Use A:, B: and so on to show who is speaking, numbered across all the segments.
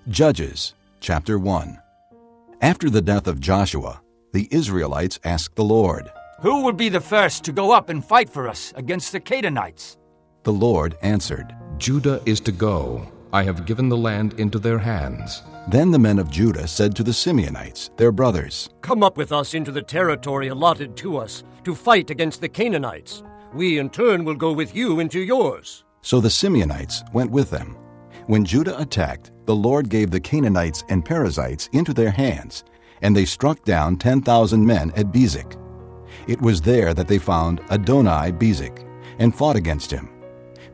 A: Judges, chapter 1. After the death of Joshua, the Israelites asked the Lord,
B: "Who will be the first to go up and fight for us against the Canaanites?"
A: The Lord answered,
C: Judah is to go. I have given the land into their hands.
A: Then the men of Judah said to the Simeonites, their brothers,
D: "Come up with us into the territory allotted to us to fight against the Canaanites. We in turn will go with you into yours."
A: So the Simeonites went with them. When Judah attacked, the Lord gave the Canaanites and Perizzites into their hands, and they struck down 10,000 men at Bezek. It was there that they found Adoni-Bezek, and fought against him,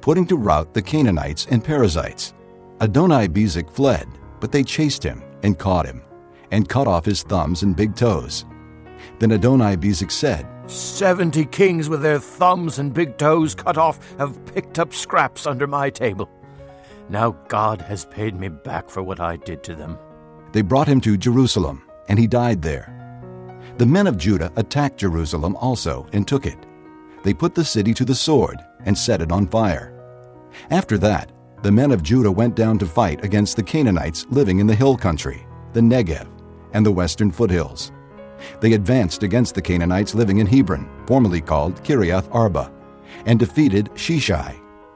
A: putting to rout the Canaanites and Perizzites. Adoni-Bezek fled, but they chased him and caught him, and cut off his thumbs and big toes. Then Adoni-Bezek said,
E: 70 kings with their thumbs and big toes cut off have picked up scraps under my table. Now God has paid me back for what I did to them.
A: They brought him to Jerusalem, and he died there. The men of Judah attacked Jerusalem also and took it. They put the city to the sword and set it on fire. After that, the men of Judah went down to fight against the Canaanites living in the hill country, the Negev, and the western foothills. They advanced against the Canaanites living in Hebron, formerly called Kiriath Arba, and defeated Sheshai,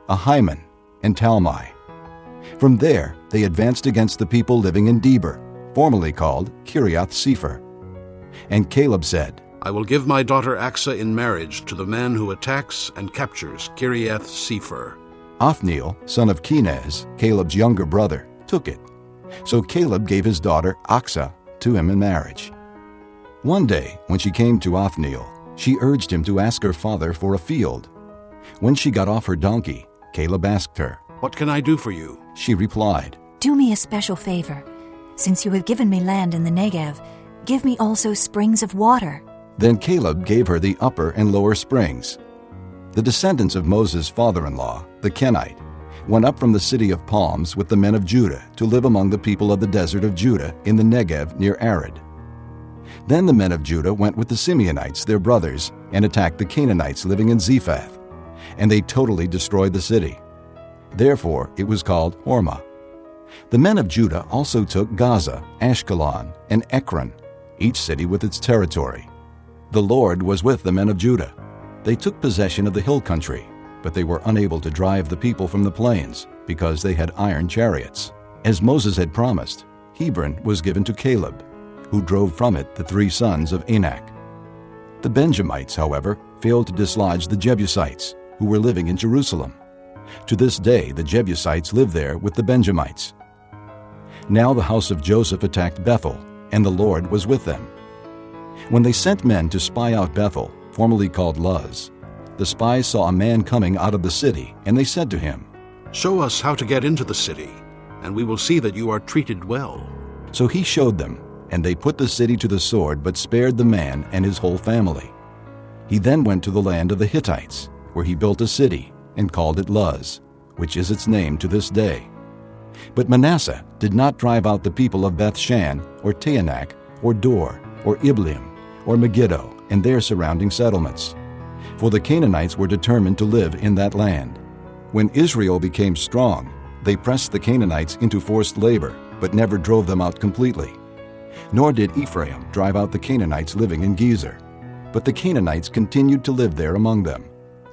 A: Ahiman, and Talmai. From there, they advanced against the people living in Debir, formerly called Kiriath Sepher. And Caleb said,
F: I will give my daughter Achsah in marriage to the man who attacks and captures Kiriath Sepher.
A: Othniel, son of Kenaz, Caleb's younger brother, took it. So Caleb gave his daughter Achsah to him in marriage. One day, when she came to Othniel, she urged him to ask her father for a field. When she got off her donkey, Caleb asked her,
F: What can I do for you?
A: She replied,
G: Do me a special favor. Since you have given me land in the Negev, give me also springs of water.
A: Then Caleb gave her the upper and lower springs. The descendants of Moses' father-in-law, the Kenite, went up from the city of palms with the men of Judah to live among the people of the desert of Judah in the Negev near Arad. Then the men of Judah went with the Simeonites, their brothers, and attacked the Canaanites living in Zephath, and they totally destroyed the city. Therefore it was called Hormah. The men of Judah also took Gaza, Ashkelon, and Ekron, each city with its territory. The Lord was with the men of Judah. They took possession of the hill country, but they were unable to drive the people from the plains, because they had iron chariots. As Moses had promised, Hebron was given to Caleb, who drove from it the 3 sons of Anak. The Benjamites, however, failed to dislodge the Jebusites, who were living in Jerusalem. To this day the Jebusites live there with the Benjamites. Now the house of Joseph attacked Bethel, and the Lord was with them. When they sent men to spy out Bethel, formerly called Luz, the spies saw a man coming out of the city, and they said to him,
F: Show us how to get into the city, and we will see that you are treated well.
A: So he showed them, and they put the city to the sword, but spared the man and his whole family. He then went to the land of the Hittites, where he built a city, and called it Luz, which is its name to this day. But Manasseh did not drive out the people of Beth-shan, or Taanach, or Dor, or Ibleam, or Megiddo, and their surrounding settlements. For the Canaanites were determined to live in that land. When Israel became strong, they pressed the Canaanites into forced labor, but never drove them out completely. Nor did Ephraim drive out the Canaanites living in Gezer, but the Canaanites continued to live there among them.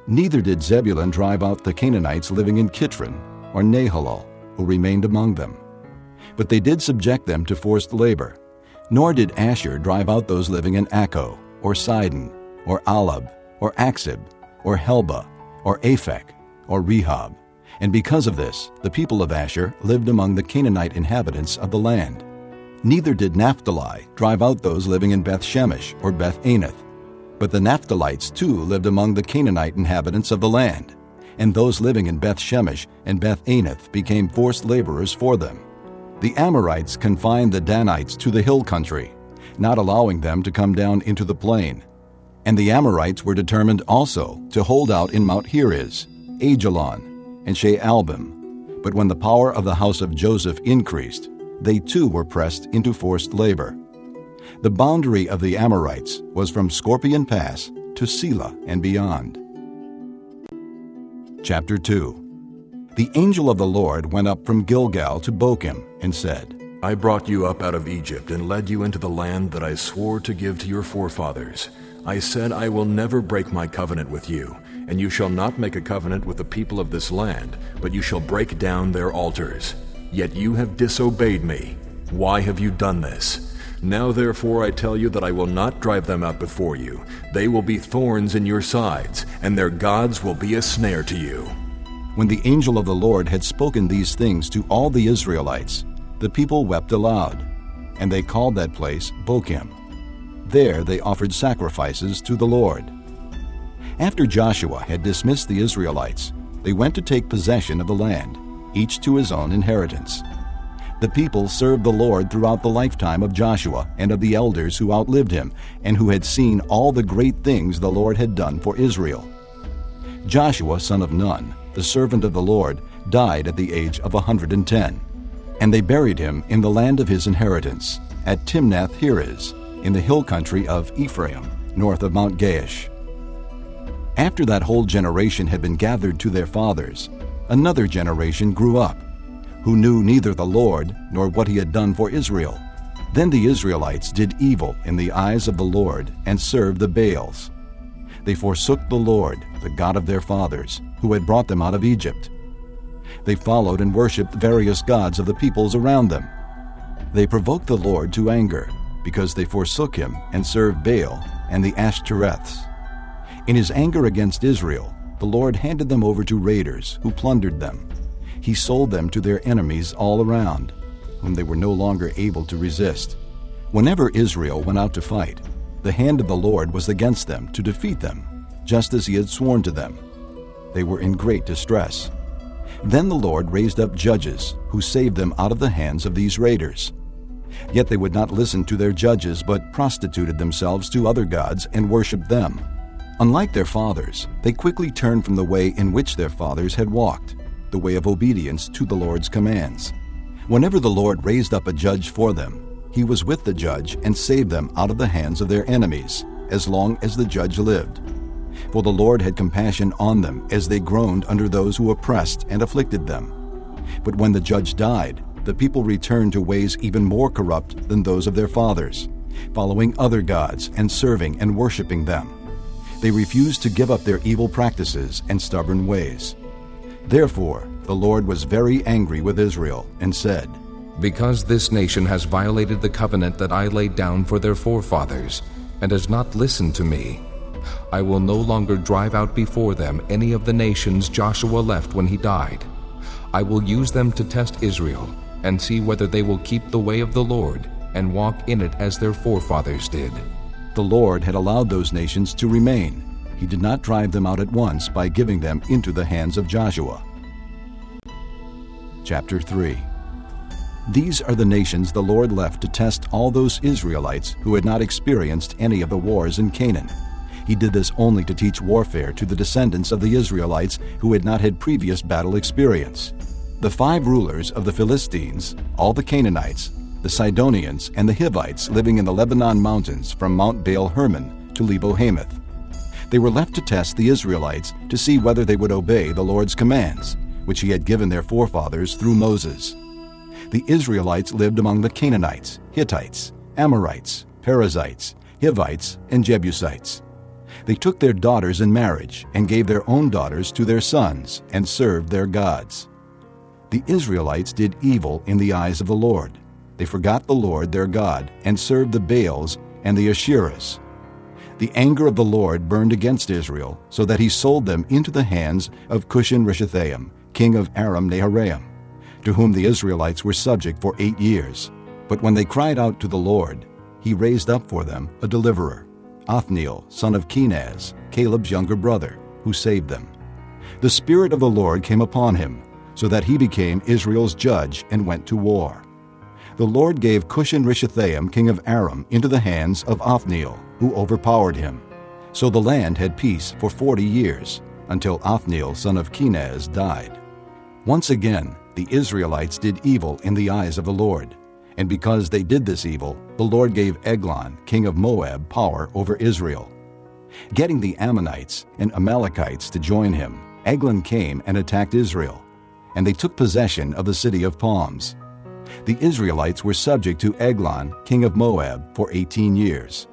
A: Neither did Zebulun drive out the Canaanites living in Kitron, or Nahalal, who remained among them. But they did subject them to forced labor. Nor did Asher drive out those living in Akko, or Sidon, or Alab, or Aksib, or Helba, or Aphek, or Rehob. And because of this, the people of Asher lived among the Canaanite inhabitants of the land. Neither did Naphtali drive out those living in Beth-Shemesh, or Beth-Anath. But the Naphtalites too lived among the Canaanite inhabitants of the land, and those living in Beth-Shemesh and Beth-Anath became forced laborers for them. The Amorites confined the Danites to the hill country, not allowing them to come down into the plain. And the Amorites were determined also to hold out in Mount Heriz, Ajalon, and Shaalbim. But when the power of the house of Joseph increased, they too were pressed into forced labor. The boundary of the Amorites was from Scorpion Pass to Selah and beyond. Chapter 2. The angel of the Lord went up from Gilgal to Bochim and said,
H: I brought you up out of Egypt and led you into the land that I swore to give to your forefathers. I said, I will never break my covenant with you, and you shall not make a covenant with the people of this land, but you shall break down their altars. Yet you have disobeyed me. Why have you done this? Now therefore I tell you that I will not drive them out before you. They will be thorns in your sides, and their gods will be a snare to you.
A: When the angel of the Lord had spoken these things to all the Israelites, the people wept aloud, and they called that place Bochim. There they offered sacrifices to the Lord. After Joshua had dismissed the Israelites, they went to take possession of the land, each to his own inheritance. The people served the Lord throughout the lifetime of Joshua and of the elders who outlived him and who had seen all the great things the Lord had done for Israel. Joshua, son of Nun, the servant of the Lord, died at the age of 110, and they buried him in the land of his inheritance, at Timnath-Heres, in the hill country of Ephraim, north of Mount Gaash. After that whole generation had been gathered to their fathers, another generation grew up, who knew neither the Lord nor what he had done for Israel. Then the Israelites did evil in the eyes of the Lord and served the Baals. They forsook the Lord, the God of their fathers, who had brought them out of Egypt. They followed and worshipped various gods of the peoples around them. They provoked the Lord to anger, because they forsook him and served Baal and the Ashtoreths. In his anger against Israel, the Lord handed them over to raiders who plundered them. He sold them to their enemies all around, whom they were no longer able to resist. Whenever Israel went out to fight, the hand of the Lord was against them to defeat them, just as he had sworn to them. They were in great distress. Then the Lord raised up judges who saved them out of the hands of these raiders. Yet they would not listen to their judges, but prostituted themselves to other gods and worshipped them. Unlike their fathers, they quickly turned from the way in which their fathers had walked, the way of obedience to the Lord's commands. Whenever the Lord raised up a judge for them, he was with the judge and saved them out of the hands of their enemies, as long as the judge lived. For the Lord had compassion on them as they groaned under those who oppressed and afflicted them. But when the judge died, the people returned to ways even more corrupt than those of their fathers, following other gods and serving and worshiping them. They refused to give up their evil practices and stubborn ways. Therefore, the Lord was very angry with Israel and said,
C: Because this nation has violated the covenant that I laid down for their forefathers, and has not listened to me, I will no longer drive out before them any of the nations Joshua left when he died. I will use them to test Israel, and see whether they will keep the way of the Lord and walk in it as their forefathers did.
A: The Lord had allowed those nations to remain. He did not drive them out at once by giving them into the hands of Joshua. Chapter 3. These are the nations the Lord left to test all those Israelites who had not experienced any of the wars in Canaan. He did this only to teach warfare to the descendants of the Israelites who had not had previous battle experience. The 5 rulers of the Philistines, all the Canaanites, the Sidonians, and the Hivites living in the Lebanon mountains from Mount Baal-Hermon to Lebo-Hamath. They were left to test the Israelites to see whether they would obey the Lord's commands, which he had given their forefathers through Moses. The Israelites lived among the Canaanites, Hittites, Amorites, Perizzites, Hivites, and Jebusites. They took their daughters in marriage and gave their own daughters to their sons and served their gods. The Israelites did evil in the eyes of the Lord. They forgot the Lord their God and served the Baals and the Asherahs. The anger of the Lord burned against Israel, so that he sold them into the hands of Cushan-Rishathaim, king of Aram-Naharaim, to whom the Israelites were subject for 8 years. But when they cried out to the Lord, he raised up for them a deliverer, Othniel, son of Kenaz, Caleb's younger brother, who saved them. The Spirit of the Lord came upon him, so that he became Israel's judge and went to war. The Lord gave Cushan-Rishathaim, king of Aram, into the hands of Othniel, who overpowered him. So the land had peace for 40 years, until Othniel, son of Kenaz, died. Once again, the Israelites did evil in the eyes of the Lord. And because they did this evil, the Lord gave Eglon, king of Moab, power over Israel. Getting the Ammonites and Amalekites to join him, Eglon came and attacked Israel. and they took possession of the city of palms. The Israelites were subject to Eglon, king of Moab, for 18 years.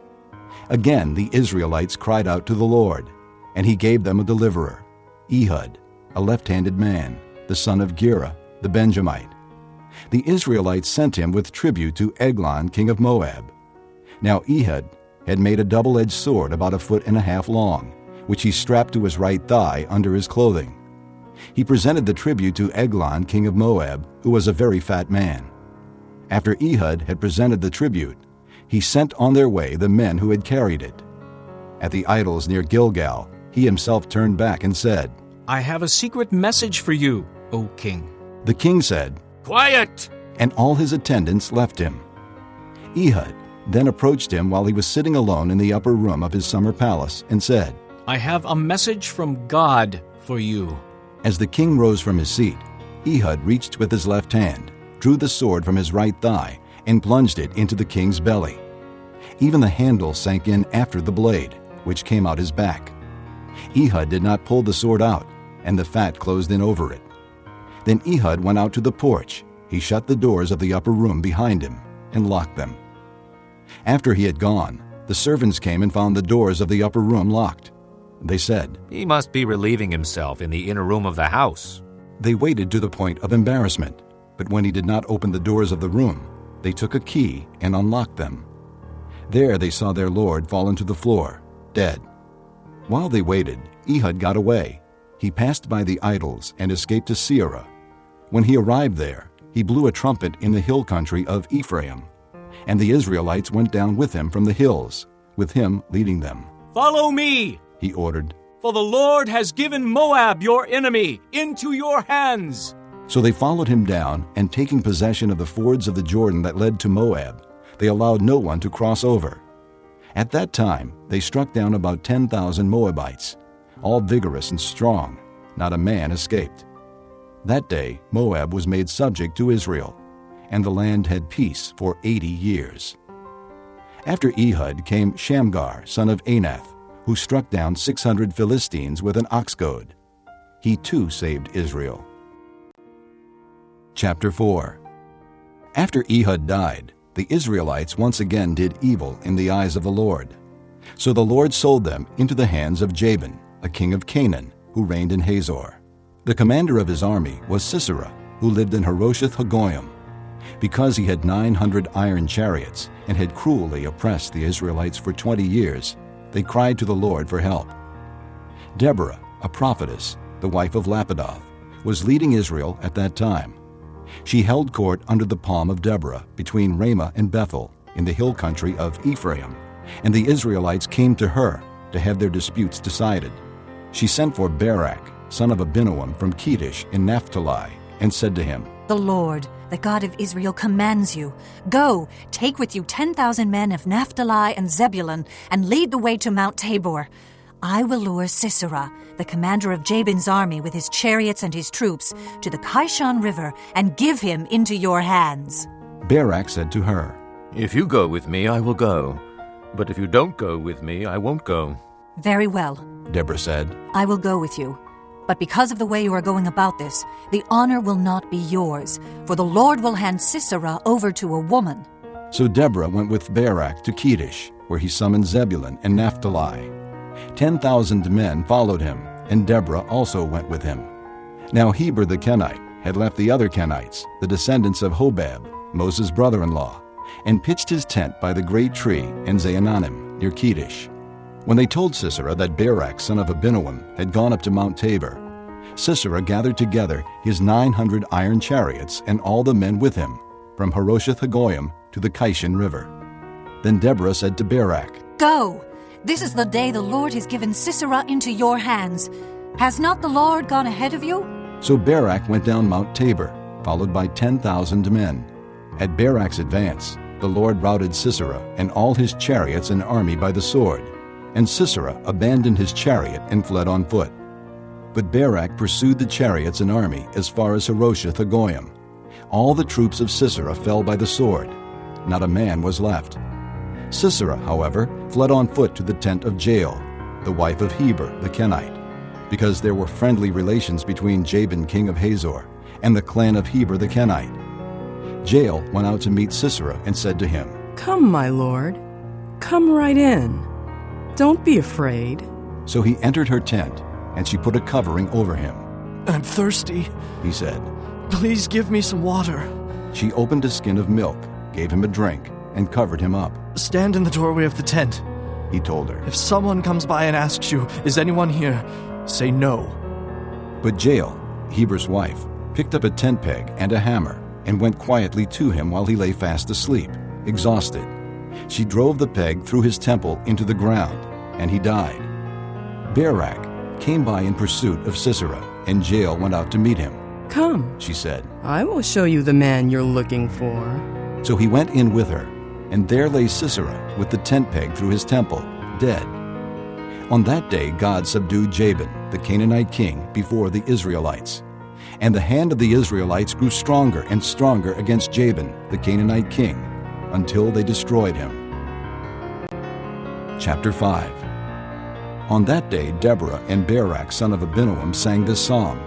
A: Again the Israelites cried out to the Lord, and he gave them a deliverer, Ehud, a left-handed man, the son of Gera, the Benjamite. The Israelites sent him with tribute to Eglon, king of Moab. Now Ehud had made a double-edged sword about 1.5 feet long, which he strapped to his right thigh under his clothing. He presented the tribute to Eglon, king of Moab, who was a very fat man. After Ehud had presented the tribute, he sent on their way the men who had carried it. At the idols near Gilgal, he himself turned back and said,
I: I have a secret message for you, O king.
A: The king said,
D: Quiet!
A: And all his attendants left him. Ehud then approached him while he was sitting alone in the upper room of his summer palace and said,
I: I have a message from God for you.
A: As the king rose from his seat, Ehud reached with his left hand, drew the sword from his right thigh, and plunged it into the king's belly. Even the handle sank in after the blade, which came out his back. Ehud did not pull the sword out, and the fat closed in over it. Then Ehud went out to the porch. He shut the doors of the upper room behind him and locked them. After he had gone, the servants came and found the doors of the upper room locked. They said,
J: He must be relieving himself in the inner room of the house.
A: They waited to the point of embarrassment, but when he did not open the doors of the room, they took a key and unlocked them. There they saw their lord fallen to the floor, dead. While they waited, Ehud got away. He passed by the idols and escaped to Seirah. When he arrived there, he blew a trumpet in the hill country of Ephraim, and the Israelites went down with him from the hills, with him leading them.
I: Follow me,
A: he ordered.
I: For the Lord has given Moab, your enemy, into your hands.
A: So they followed him down, and taking possession of the fords of the Jordan that led to Moab, they allowed no one to cross over. At that time they struck down about 10,000 Moabites, all vigorous and strong. Not a man escaped. That day Moab was made subject to Israel, and the land had peace for 80 years. After Ehud came Shamgar, son of Anath, who struck down 600 Philistines with an ox goad. He too saved Israel. Chapter 4. After Ehud died, the Israelites once again did evil in the eyes of the Lord. So the Lord sold them into the hands of Jabin, a king of Canaan, who reigned in Hazor. The commander of his army was Sisera, who lived in Harosheth Hagoyim. Because he had 900 iron chariots and had cruelly oppressed the Israelites for 20 years, they cried to the Lord for help. Deborah, a prophetess, the wife of Lapidoth, was leading Israel at that time. She held court under the palm of Deborah between Ramah and Bethel in the hill country of Ephraim, and the Israelites came to her to have their disputes decided. She sent for Barak, son of Abinoam from Kedesh in Naphtali, and said to him,
G: The Lord, the God of Israel, commands you, Go, take with you 10,000 men of Naphtali and Zebulun, and lead the way to Mount Tabor. I will lure Sisera, the commander of Jabin's army with his chariots and his troops, to the Kishon River, and give him into your hands.
A: Barak said to her,
E: If you go with me, I will go. But if you don't go with me, I won't go.
G: Very well,
A: Deborah said.
G: I will go with you. But because of the way you are going about this, the honor will not be yours, for the Lord will hand Sisera over to a woman.
A: So Deborah went with Barak to Kedesh, where he summoned Zebulun and Naphtali. 10,000 men followed him, and Deborah also went with him. Now Heber the Kenite had left the other Kenites, the descendants of Hobab, Moses' brother-in-law, and pitched his tent by the great tree in Zaananim near Kedesh. When they told Sisera that Barak, son of Abinoam, had gone up to Mount Tabor, Sisera gathered together his 900 iron chariots and all the men with him, from Harosheth Hagoyim to the Kishon River. Then Deborah said to Barak,
G: Go! This is the day the Lord has given Sisera into your hands. Has not the Lord gone ahead of you?
A: So Barak went down Mount Tabor, followed by 10,000 men. At Barak's advance, the Lord routed Sisera and all his chariots and army by the sword, and Sisera abandoned his chariot and fled on foot. But Barak pursued the chariots and army as far as Harosheth Hagoyim. All the troops of Sisera fell by the sword. Not a man was left. Sisera, however, fled on foot to the tent of Jael, the wife of Heber the Kenite, because there were friendly relations between Jabin king of Hazor and the clan of Heber the Kenite. Jael went out to meet Sisera and said to him,
K: "Come, my lord, come right in. Don't be afraid."
A: So he entered her tent, and she put a covering over him.
L: "I'm thirsty,"
A: he said.
L: "Please give me some water."
A: She opened a skin of milk, gave him a drink, and covered him up.
L: "Stand in the doorway of the tent,"
A: he told her.
L: "If someone comes by and asks you, 'Is anyone here?' say no."
A: But Jael, Heber's wife, picked up a tent peg and a hammer and went quietly to him while he lay fast asleep, exhausted. She drove the peg through his temple into the ground, and he died. Barak came by in pursuit of Sisera, and Jael went out to meet him.
K: "Come,"
A: she said.
K: "I will show you the man you're looking for."
A: So he went in with her, and there lay Sisera with the tent peg through his temple, dead. On that day God subdued Jabin, the Canaanite king, before the Israelites. And the hand of the Israelites grew stronger and stronger against Jabin, the Canaanite king, until they destroyed him. Chapter 5. On that day Deborah and Barak son of Abinoam sang this song.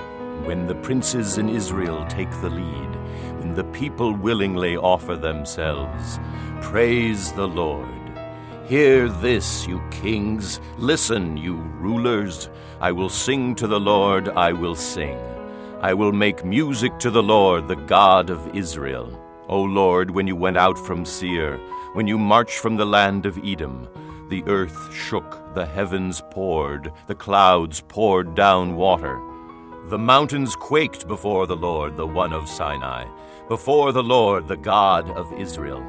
M: When the princes in Israel take the lead, when the people willingly offer themselves, praise the Lord. Hear this, you kings. Listen, you rulers. I will sing to the Lord, I will sing. I will make music to the Lord, the God of Israel. O Lord, when you went out from Seir, when you marched from the land of Edom, the earth shook, the heavens poured, the clouds poured down water. The mountains quaked before the Lord, the one of Sinai, before the Lord, the God of Israel.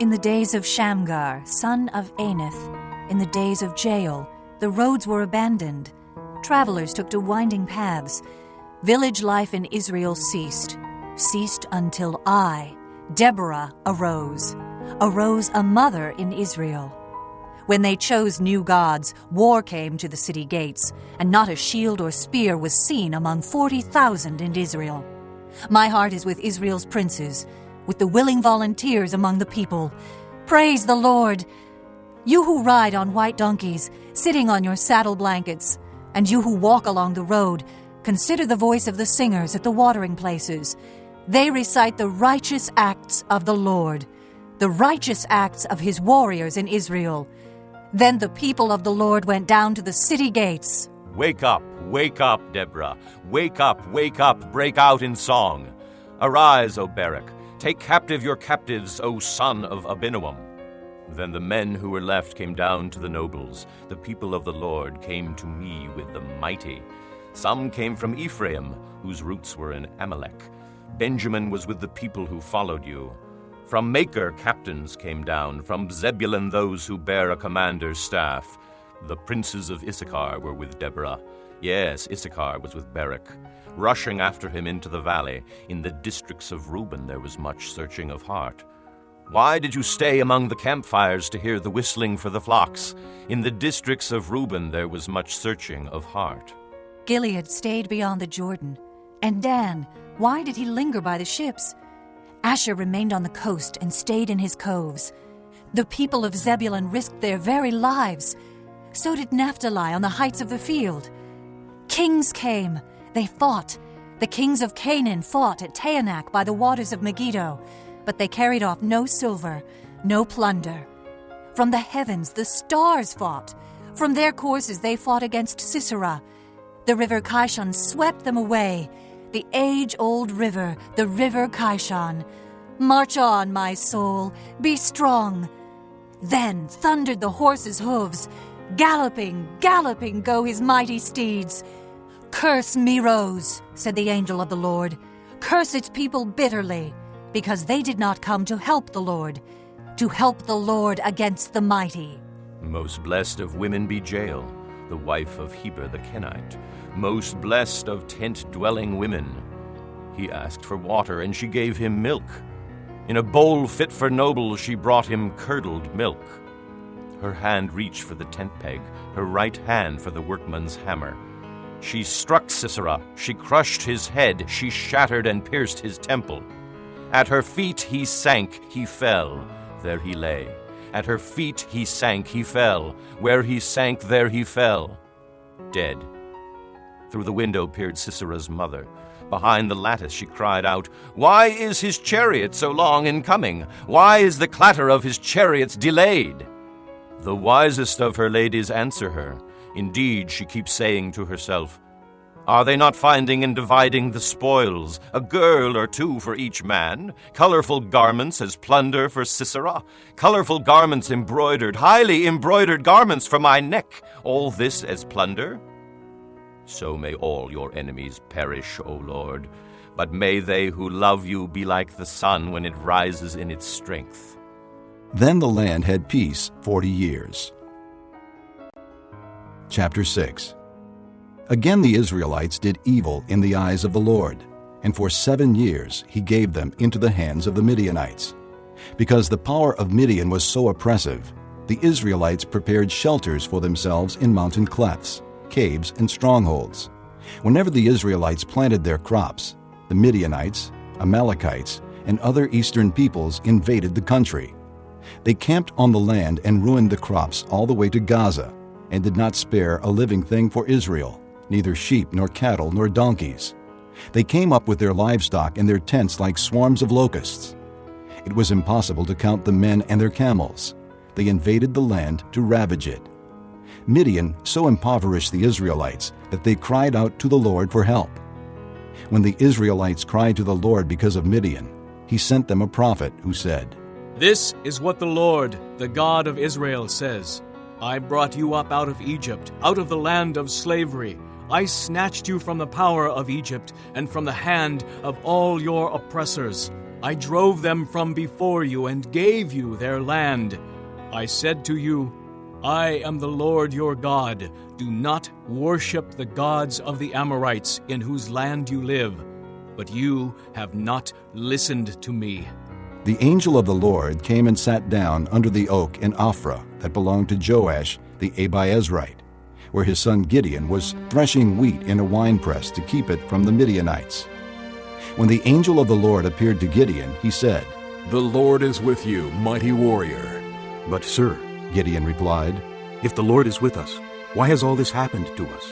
G: In the days of Shamgar, son of Anath, in the days of Jael, the roads were abandoned. Travelers took to winding paths. Village life in Israel ceased until I, Deborah, arose a mother in Israel. When they chose new gods, war came to the city gates, and not a shield or spear was seen among 40,000 in Israel. My heart is with Israel's princes, with the willing volunteers among the people. Praise the Lord! You who ride on white donkeys, sitting on your saddle blankets, and you who walk along the road, consider the voice of the singers at the watering places. They recite the righteous acts of the Lord, the righteous acts of his warriors in Israel. Then the people of the Lord went down to the city gates.
M: Wake up, Deborah. Wake up, break out in song. Arise, O Barak. Take captive your captives, O son of Abinoam. Then the men who were left came down to the nobles. The people of the Lord came to me with the mighty. Some came from Ephraim, whose roots were in Abimelech. Benjamin was with the people who followed you. From Machir captains came down, from Zebulun those who bear a commander's staff. The princes of Issachar were with Deborah. Yes, Issachar was with Barak. Rushing after him into the valley, in the districts of Reuben there was much searching of heart. Why did you stay among the campfires to hear the whistling for the flocks? In the districts of Reuben there was much searching of heart.
G: Gilead stayed beyond the Jordan. And Dan, why did he linger by the ships? Asher remained on the coast and stayed in his coves. The people of Zebulun risked their very lives. So did Naphtali on the heights of the field. Kings came. They fought. The kings of Canaan fought at Taanach by the waters of Megiddo, but they carried off no silver, no plunder. From the heavens the stars fought. From their courses they fought against Sisera. The river Kishon swept them away. The age-old river, the river Kishon. March on, my soul, be strong. Then thundered the horses' hooves. Galloping, galloping go his mighty steeds. Curse Meroz, said the angel of the Lord. Curse its people bitterly, because they did not come to help the Lord against the mighty.
M: Most blessed of women be Jael, the wife of Heber the Kenite. Most blessed of tent-dwelling women. He asked for water, and she gave him milk. In a bowl fit for nobles she brought him curdled milk. Her hand reached for the tent peg, her right hand for the workman's hammer. She struck Sisera, she crushed his head, she shattered and pierced his temple. At her feet he sank, he fell, there he lay. At her feet he sank, he fell, where he sank there he fell, dead. Through the window peered Sisera's mother. Behind the lattice she cried out, "Why is his chariot so long in coming? Why is the clatter of his chariots delayed?" The wisest of her ladies answer her. Indeed, she keeps saying to herself, "Are they not finding and dividing the spoils, a girl or two for each man? Colorful garments as plunder for Sisera, colorful garments embroidered, highly embroidered garments for my neck, all this as plunder?" So may all your enemies perish, O Lord, but may they who love you be like the sun when it rises in its strength.
A: Then the land had peace 40 years. Chapter 6. Again the Israelites did evil in the eyes of the Lord, and for 7 years he gave them into the hands of the Midianites. Because the power of Midian was so oppressive, the Israelites prepared shelters for themselves in mountain clefts, caves, and strongholds. Whenever the Israelites planted their crops, the Midianites, Amalekites, and other eastern peoples invaded the country. They camped on the land and ruined the crops all the way to Gaza, and did not spare a living thing for Israel, neither sheep nor cattle nor donkeys. They came up with their livestock and their tents like swarms of locusts. It was impossible to count the men and their camels. They invaded the land to ravage it. Midian so impoverished the Israelites that they cried out to the Lord for help. When the Israelites cried to the Lord because of Midian, he sent them a prophet who said,
I: "This is what the Lord, the God of Israel, says. I brought you up out of Egypt, out of the land of slavery. I snatched you from the power of Egypt and from the hand of all your oppressors. I drove them from before you and gave you their land. I said to you, I am the Lord your God. Do not worship the gods of the Amorites in whose land you live. But you have not listened to me."
A: The angel of the Lord came and sat down under the oak in Ophrah that belonged to Joash the Abiezrite, where his son Gideon was threshing wheat in a winepress to keep it from the Midianites. When the angel of the Lord appeared to Gideon, he said,
H: "The Lord is with you, mighty warrior."
N: "But, sir,"
A: Gideon replied,
N: "if the Lord is with us, why has all this happened to us?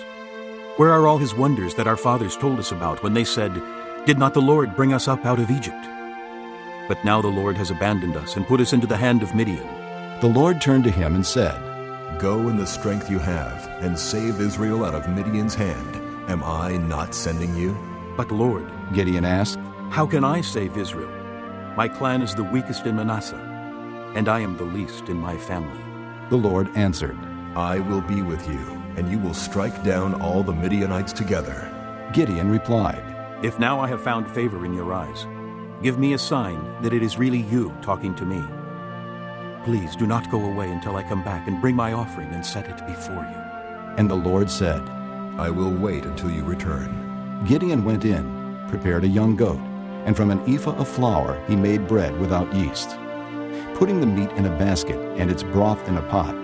N: Where are all his wonders that our fathers told us about when they said, 'Did not the Lord bring us up out of Egypt?' But now the Lord has abandoned us and put us into the hand of Midian."
A: The Lord turned to him and said,
H: "Go in the strength you have, and save Israel out of Midian's hand. Am I not sending you?"
N: "But Lord,"
A: Gideon asked,
N: "how can I save Israel? My clan is the weakest in Manasseh, and I am the least in my family."
A: The Lord answered,
H: "I will be with you, and you will strike down all the Midianites together."
A: Gideon replied,
N: "If now I have found favor in your eyes, give me a sign that it is really you talking to me. Please do not go away until I come back and bring my offering and set it before you."
A: And the Lord said,
H: "I will wait until you return."
A: Gideon went in, prepared a young goat, and from an ephah of flour he made bread without yeast. Putting the meat in a basket and its broth in a pot,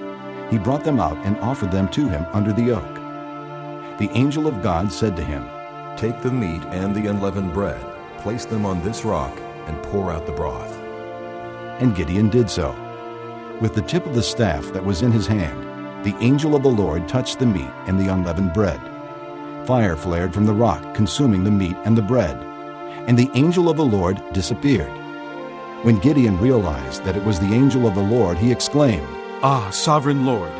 A: he brought them out and offered them to him under the oak. The angel of God said to him,
H: "Take the meat and the unleavened bread, place them on this rock, and pour out the broth."
A: And Gideon did so. With the tip of the staff that was in his hand, the angel of the Lord touched the meat and the unleavened bread. Fire flared from the rock, consuming the meat and the bread, and the angel of the Lord disappeared. When Gideon realized that it was the angel of the Lord, he exclaimed,
N: "Ah, sovereign Lord,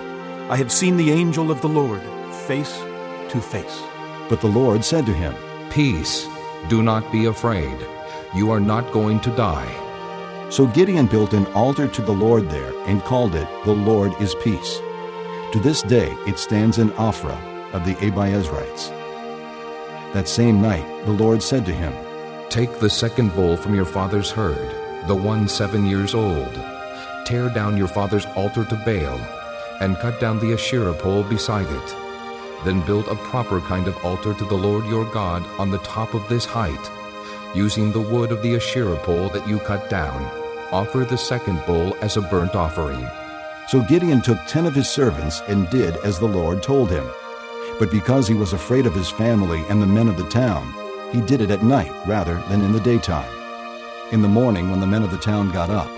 N: I have seen the angel of the Lord face to face."
A: But the Lord said to him,
C: "Peace, do not be afraid. You are not going to die."
A: So Gideon built an altar to the Lord there and called it, "The Lord is Peace." To this day it stands in Ophrah of the Abiezrites. That same night the Lord said to him,
C: "Take the second bull from your father's herd, the one 7 years old. Tear down your father's altar to Baal, and cut down the Asherah pole beside it. Then build a proper kind of altar to the Lord your God on the top of this height. Using the wood of the Asherah pole that you cut down, offer the second bull as a burnt offering."
A: So Gideon took 10 of his servants and did as the Lord told him. But because he was afraid of his family and the men of the town, he did it at night rather than in the daytime. In the morning when the men of the town got up,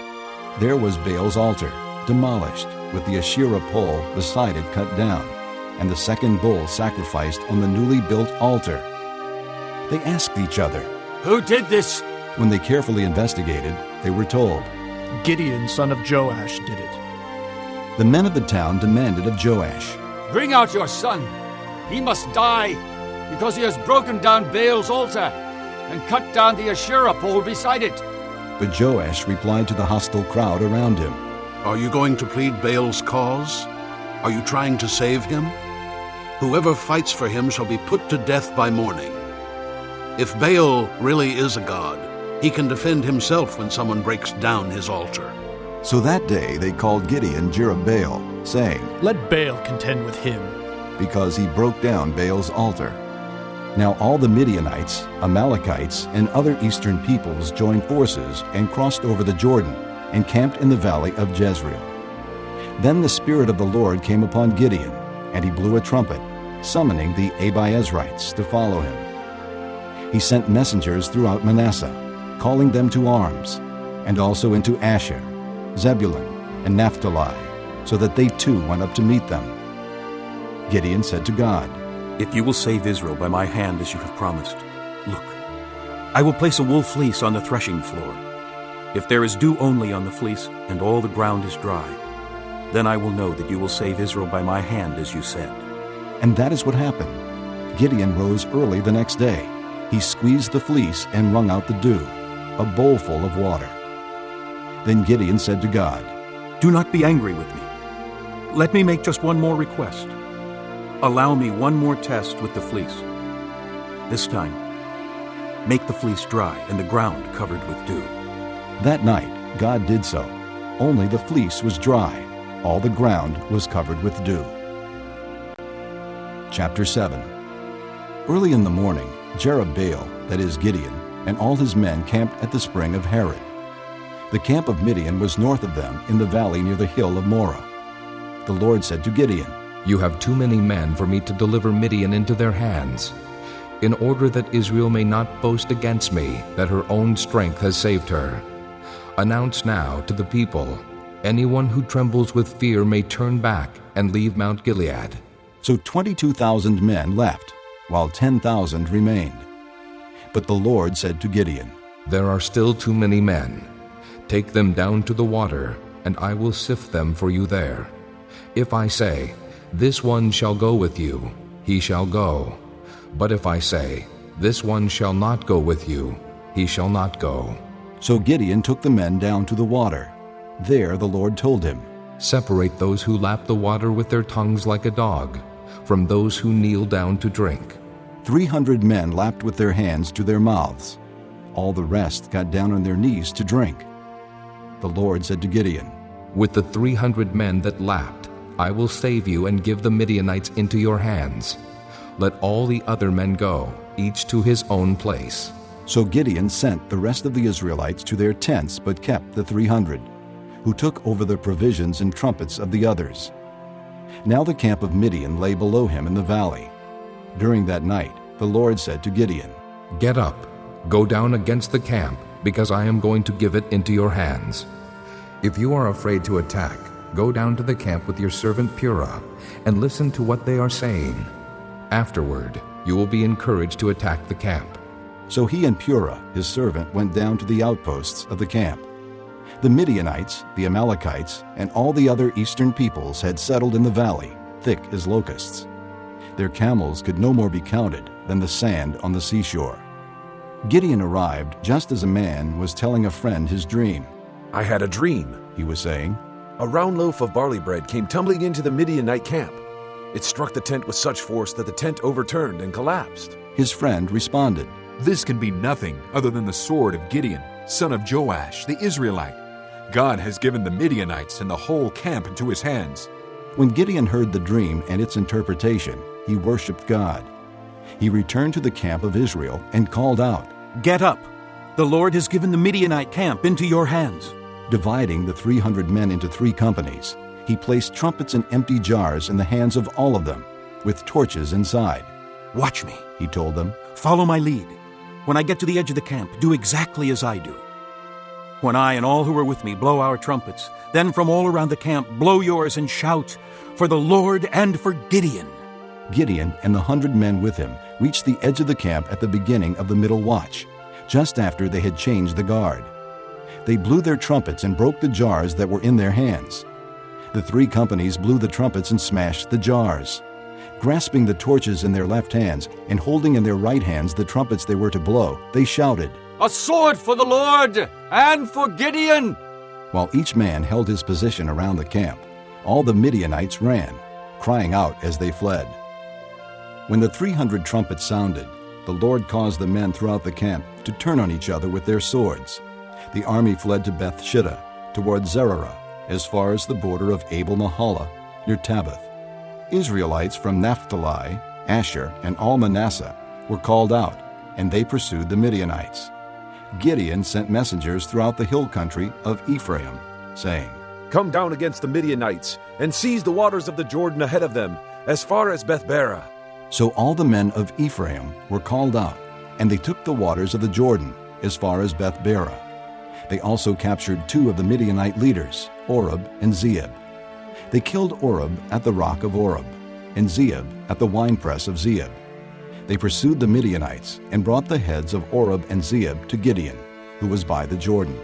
A: there was Baal's altar, demolished, with the Asherah pole beside it cut down, and the second bull sacrificed on the newly built altar. They asked each other,
B: "Who did this?"
A: When they carefully investigated, they were told,
L: Gideon, son of Joash, did it.
A: The men of the town demanded of Joash,
B: "Bring out your son. He must die, because he has broken down Baal's altar and cut down the Asherah pole beside it."
A: But Joash replied to the hostile crowd around him,
F: Are you going to plead Baal's cause? Are you trying to save him? Whoever fights for him shall be put to death by morning. If Baal really is a god, he can defend himself when someone breaks down his altar.
A: So that day they called Gideon Jerubbaal, saying,
L: Let Baal contend with him.
A: Because he broke down Baal's altar. Now all the Midianites, Amalekites, and other eastern peoples joined forces and crossed over the Jordan and camped in the valley of Jezreel. Then the Spirit of the Lord came upon Gideon, and he blew a trumpet, summoning the Abiezrites to follow him. He sent messengers throughout Manasseh, calling them to arms, and also into Asher, Zebulun, and Naphtali, so that they too went up to meet them. Gideon said to God,
N: If you will save Israel by my hand as you have promised, look, I will place a wool fleece on the threshing floor. If there is dew only on the fleece and all the ground is dry, then I will know that you will save Israel by my hand as you said.
A: And that is what happened. Gideon rose early the next day. He squeezed the fleece and wrung out the dew, a bowlful of water. Then Gideon said to God,
N: Do not be angry with me. Let me make just one more request. Allow me one more test with the fleece. This time, make the fleece dry and the ground covered with dew.
A: That night God did so. Only the fleece was dry. All the ground was covered with dew. Chapter 7. Early in the morning, Jerubbaal, that is Gideon, and all his men camped at the spring of Harod. The camp of Midian was north of them in the valley near the hill of Moreh. The Lord said to Gideon,
C: You have too many men for me to deliver Midian into their hands. In order that Israel may not boast against me that her own strength has saved her, announce now to the people, anyone who trembles with fear may turn back and leave Mount Gilead.
A: So 22,000 men left, while 10,000 remained. But the Lord said to Gideon,
C: There are still too many men. Take them down to the water, and I will sift them for you there. If I say, This one shall go with you, he shall go. But if I say, This one shall not go with you, he shall not go.
A: So Gideon took the men down to the water. There the Lord told him,
C: Separate those who lap the water with their tongues like a dog, from those who kneel down to drink.
A: 300 men lapped with their hands to their mouths. All the rest got down on their knees to drink. The Lord said to Gideon,
C: With the 300 men that lapped, I will save you and give the Midianites into your hands. Let all the other men go, each to his own place.
A: So Gideon sent the rest of the Israelites to their tents, but kept the 300, who took over the provisions and trumpets of the others. Now the camp of Midian lay below him in the valley. During that night, the Lord said to Gideon,
C: Get up, go down against the camp, because I am going to give it into your hands. If you are afraid to attack, go down to the camp with your servant Purah, and listen to what they are saying. Afterward, you will be encouraged to attack the camp.
A: So he and Purah, his servant, went down to the outposts of the camp. The Midianites, the Amalekites, and all the other eastern peoples had settled in the valley, thick as locusts. Their camels could no more be counted than the sand on the seashore. Gideon arrived just as a man was telling a friend his dream.
O: I had a dream,
A: he was saying.
O: A round loaf of barley bread came tumbling into the Midianite camp. It struck the tent with such force that the tent overturned and collapsed.
A: His friend responded,
P: This can be nothing other than the sword of Gideon, son of Joash, the Israelite. God has given the Midianites and the whole camp into his hands.
A: When Gideon heard the dream and its interpretation, he worshipped God. He returned to the camp of Israel and called out,
N: Get up! The Lord has given the Midianite camp into your hands.
A: Dividing the 300 men into 3 companies, he placed trumpets and empty jars in the hands of all of them, with torches inside.
N: Watch me,
A: he told them.
N: Follow my lead. When I get to the edge of the camp, do exactly as I do. When I and all who are with me blow our trumpets, then from all around the camp blow yours and shout, For the Lord and for Gideon.
A: Gideon and the 100 men with him reached the edge of the camp at the beginning of the middle watch, just after they had changed the guard. They blew their trumpets and broke the jars that were in their hands. The 3 companies blew the trumpets and smashed the jars. Grasping the torches in their left hands and holding in their right hands the trumpets they were to blow, they shouted,
B: "A sword for the Lord and for Gideon!"
A: While each man held his position around the camp, all the Midianites ran, crying out as they fled. When the 300 trumpets sounded, the Lord caused the men throughout the camp to turn on each other with their swords. The army fled to Beth-shittah, toward Zererah, as far as the border of Abel-Mahalah, near Tabbath. Israelites from Naphtali, Asher, and all Manasseh were called out, and they pursued the Midianites. Gideon sent messengers throughout the hill country of Ephraim, saying,
O: "Come down against the Midianites, and seize the waters of the Jordan ahead of them, as far as Beth-barah."
A: So all the men of Ephraim were called out, and they took the waters of the Jordan, as far as Beth-barah. They also captured 2 of the Midianite leaders, Oreb and Zeeb. They killed Oreb at the rock of Oreb, and Zeeb at the winepress of Zeeb. They pursued the Midianites and brought the heads of Oreb and Zeeb to Gideon, who was by the Jordan.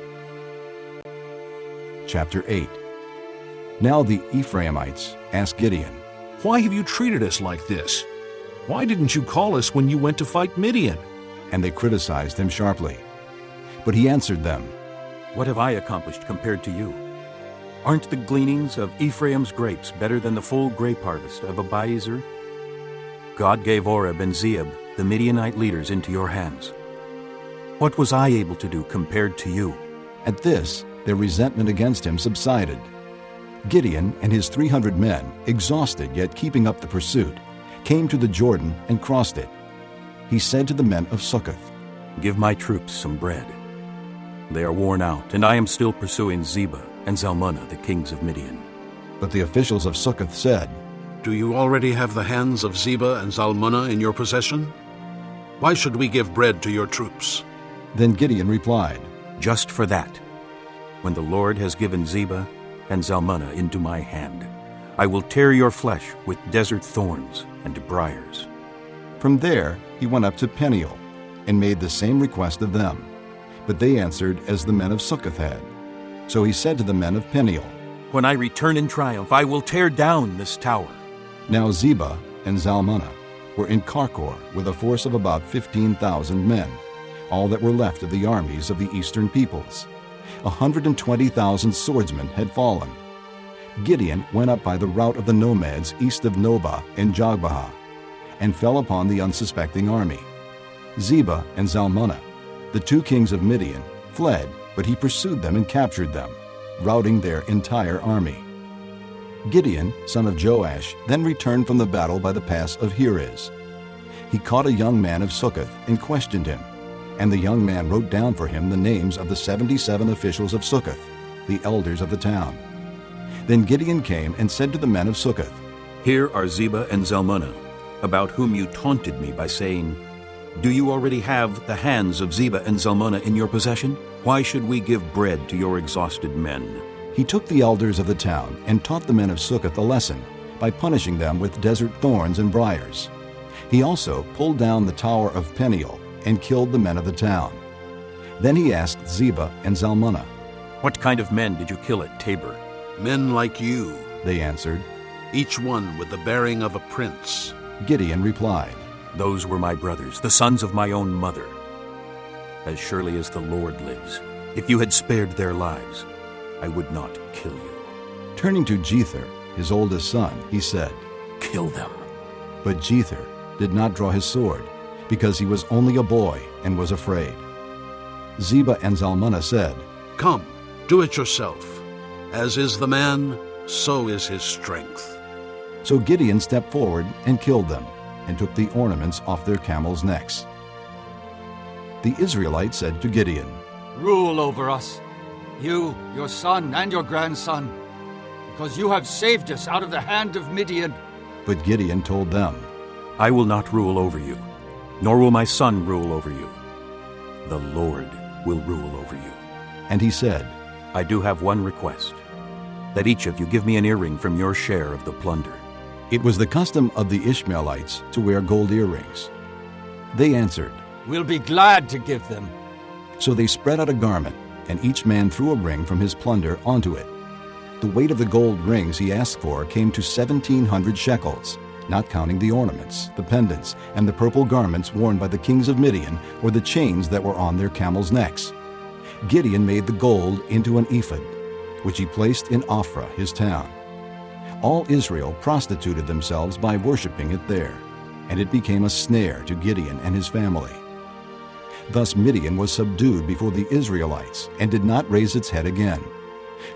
A: Chapter 8. Now the Ephraimites asked Gideon,
F: "Why have you treated us like this? Why didn't you call us when you went to fight Midian?"
A: And they criticized him sharply. But he answered them,
N: "What have I accomplished compared to you? Aren't the gleanings of Ephraim's grapes better than the full grape harvest of Abiezer? God gave Oreb and Zeeb, the Midianite leaders, into your hands. What was I able to do compared to you?"
A: At this, their resentment against him subsided. Gideon and his 300 men, exhausted yet keeping up the pursuit, came to the Jordan and crossed it. He said to the men of Succoth,
N: "Give my troops some bread. They are worn out, and I am still pursuing Zebah and Zalmunna, the kings of Midian."
A: But the officials of Succoth said,
F: "Do you already have the hands of Zebah and Zalmunna in your possession? Why should we give bread to your troops?"
A: Then Gideon replied,
N: "Just for that. When the Lord has given Zebah and Zalmunna into my hand, I will tear your flesh with desert thorns and briars."
A: From there he went up to Peniel and made the same request of them. But they answered as the men of Succoth had. So he said to the men of Peniel,
N: "When I return in triumph, I will tear down this tower."
A: Now Zebah and Zalmunna were in Karkor with a force of about 15,000 men, all that were left of the armies of the eastern peoples. 120,000 swordsmen had fallen. Gideon went up by the route of the nomads east of Nobah and Jogbehah, and fell upon the unsuspecting army. Zebah and Zalmunna, the 2 kings of Midian, fled, but he pursued them and captured them, routing their entire army. Gideon, son of Joash, then returned from the battle by the pass of Heriz. He caught a young man of Succoth and questioned him, and the young man wrote down for him the names of the 77 officials of Succoth, the elders of the town. Then Gideon came and said to the men of Succoth,
N: "Here are Zebah and Zalmunna, about whom you taunted me by saying, 'Do you already have the hands of Zebah and Zalmunna in your possession? Why should we give bread to your exhausted men?'"
A: He took the elders of the town and taught the men of Succoth a lesson by punishing them with desert thorns and briars. He also pulled down the tower of Peniel and killed the men of the town. Then he asked Zebah and Zalmunna,
N: "What kind of men did you kill at Tabor?"
F: "Men like you,"
A: they answered,
F: "each one with the bearing of a prince."
A: Gideon replied,
N: "Those were my brothers, the sons of my own mother. As surely as the Lord lives, if you had spared their lives, I would not kill you."
A: Turning to Jether, his oldest son, he said,
N: "Kill them."
A: But Jether did not draw his sword, because he was only a boy and was afraid. Zebah and Zalmunna said,
F: "Come, do it yourself. As is the man, so is his strength."
A: So Gideon stepped forward and killed them, and took the ornaments off their camels' necks. The Israelites said to Gideon,
B: "Rule over us, you, your son, and your grandson, because you have saved us out of the hand of Midian."
A: But Gideon told them,
N: "I will not rule over you, nor will my son rule over you. The Lord will rule over you."
A: And he said,
N: "I do have one request, that each of you give me an earring from your share of the plunder."
A: It was the custom of the Ishmaelites to wear gold earrings. They answered,
B: "We'll be glad to give them."
A: So they spread out a garment, and each man threw a ring from his plunder onto it. The weight of the gold rings he asked for came to 1,700 shekels, not counting the ornaments, the pendants, and the purple garments worn by the kings of Midian, or the chains that were on their camels' necks. Gideon made the gold into an ephod, which he placed in Ophrah, his town. All Israel prostituted themselves by worshiping it there, and it became a snare to Gideon and his family. Thus Midian was subdued before the Israelites and did not raise its head again.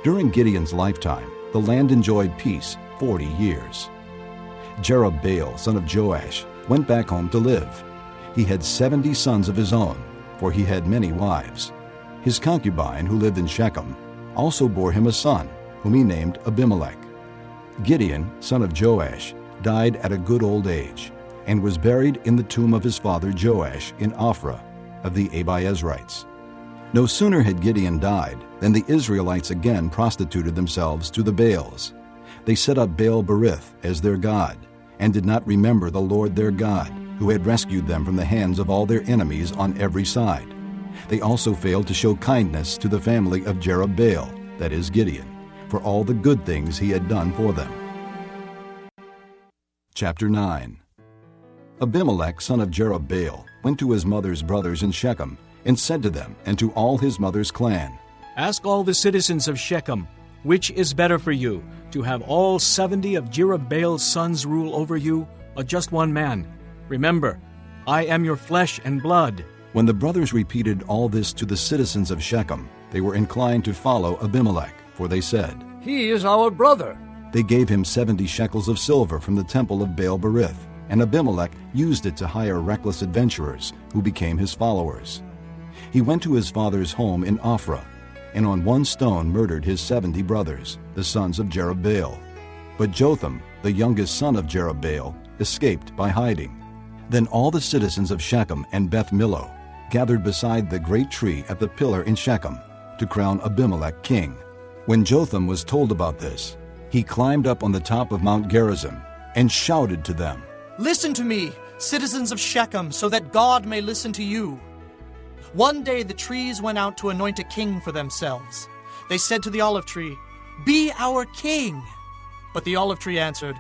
A: During Gideon's lifetime, the land enjoyed peace 40 years. Jerubbaal, son of Joash, went back home to live. He had 70 sons of his own, for he had many wives. His concubine, who lived in Shechem, also bore him a son, whom he named Abimelech. Gideon, son of Joash, died at a good old age, and was buried in the tomb of his father Joash in Ophrah of the Abiezrites. No sooner had Gideon died than the Israelites again prostituted themselves to the Baals. They set up Baal-berith as their god, and did not remember the Lord their God, who had rescued them from the hands of all their enemies on every side. They also failed to show kindness to the family of Jerubbaal, that is Gideon, for all the good things he had done for them. Chapter 9. Abimelech, son of Jerubbaal, went to his mother's brothers in Shechem, and said to them and to all his mother's clan,
I: Ask all the citizens of Shechem, which is better for you, to have all 70 of Jerubbaal's sons rule over you, or just one man? Remember, I am your flesh and blood.
A: When the brothers repeated all this to the citizens of Shechem, they were inclined to follow Abimelech, for they said,
B: "He is our brother."
A: They gave him 70 shekels of silver from the temple of Baal-berith, and Abimelech used it to hire reckless adventurers who became his followers. He went to his father's home in Ophrah, and on one stone murdered his 70 brothers, the sons of Jerubbaal. But Jotham, the youngest son of Jerubbaal, escaped by hiding. Then all the citizens of Shechem and Beth Millo gathered beside the great tree at the pillar in Shechem to crown Abimelech king. When Jotham was told about this, he climbed up on the top of Mount Gerizim and shouted to them,
L: "Listen to me, citizens of Shechem, so that God may listen to you. One day the trees went out to anoint a king for themselves. They said to the olive tree, 'Be our king.' But the olive tree answered,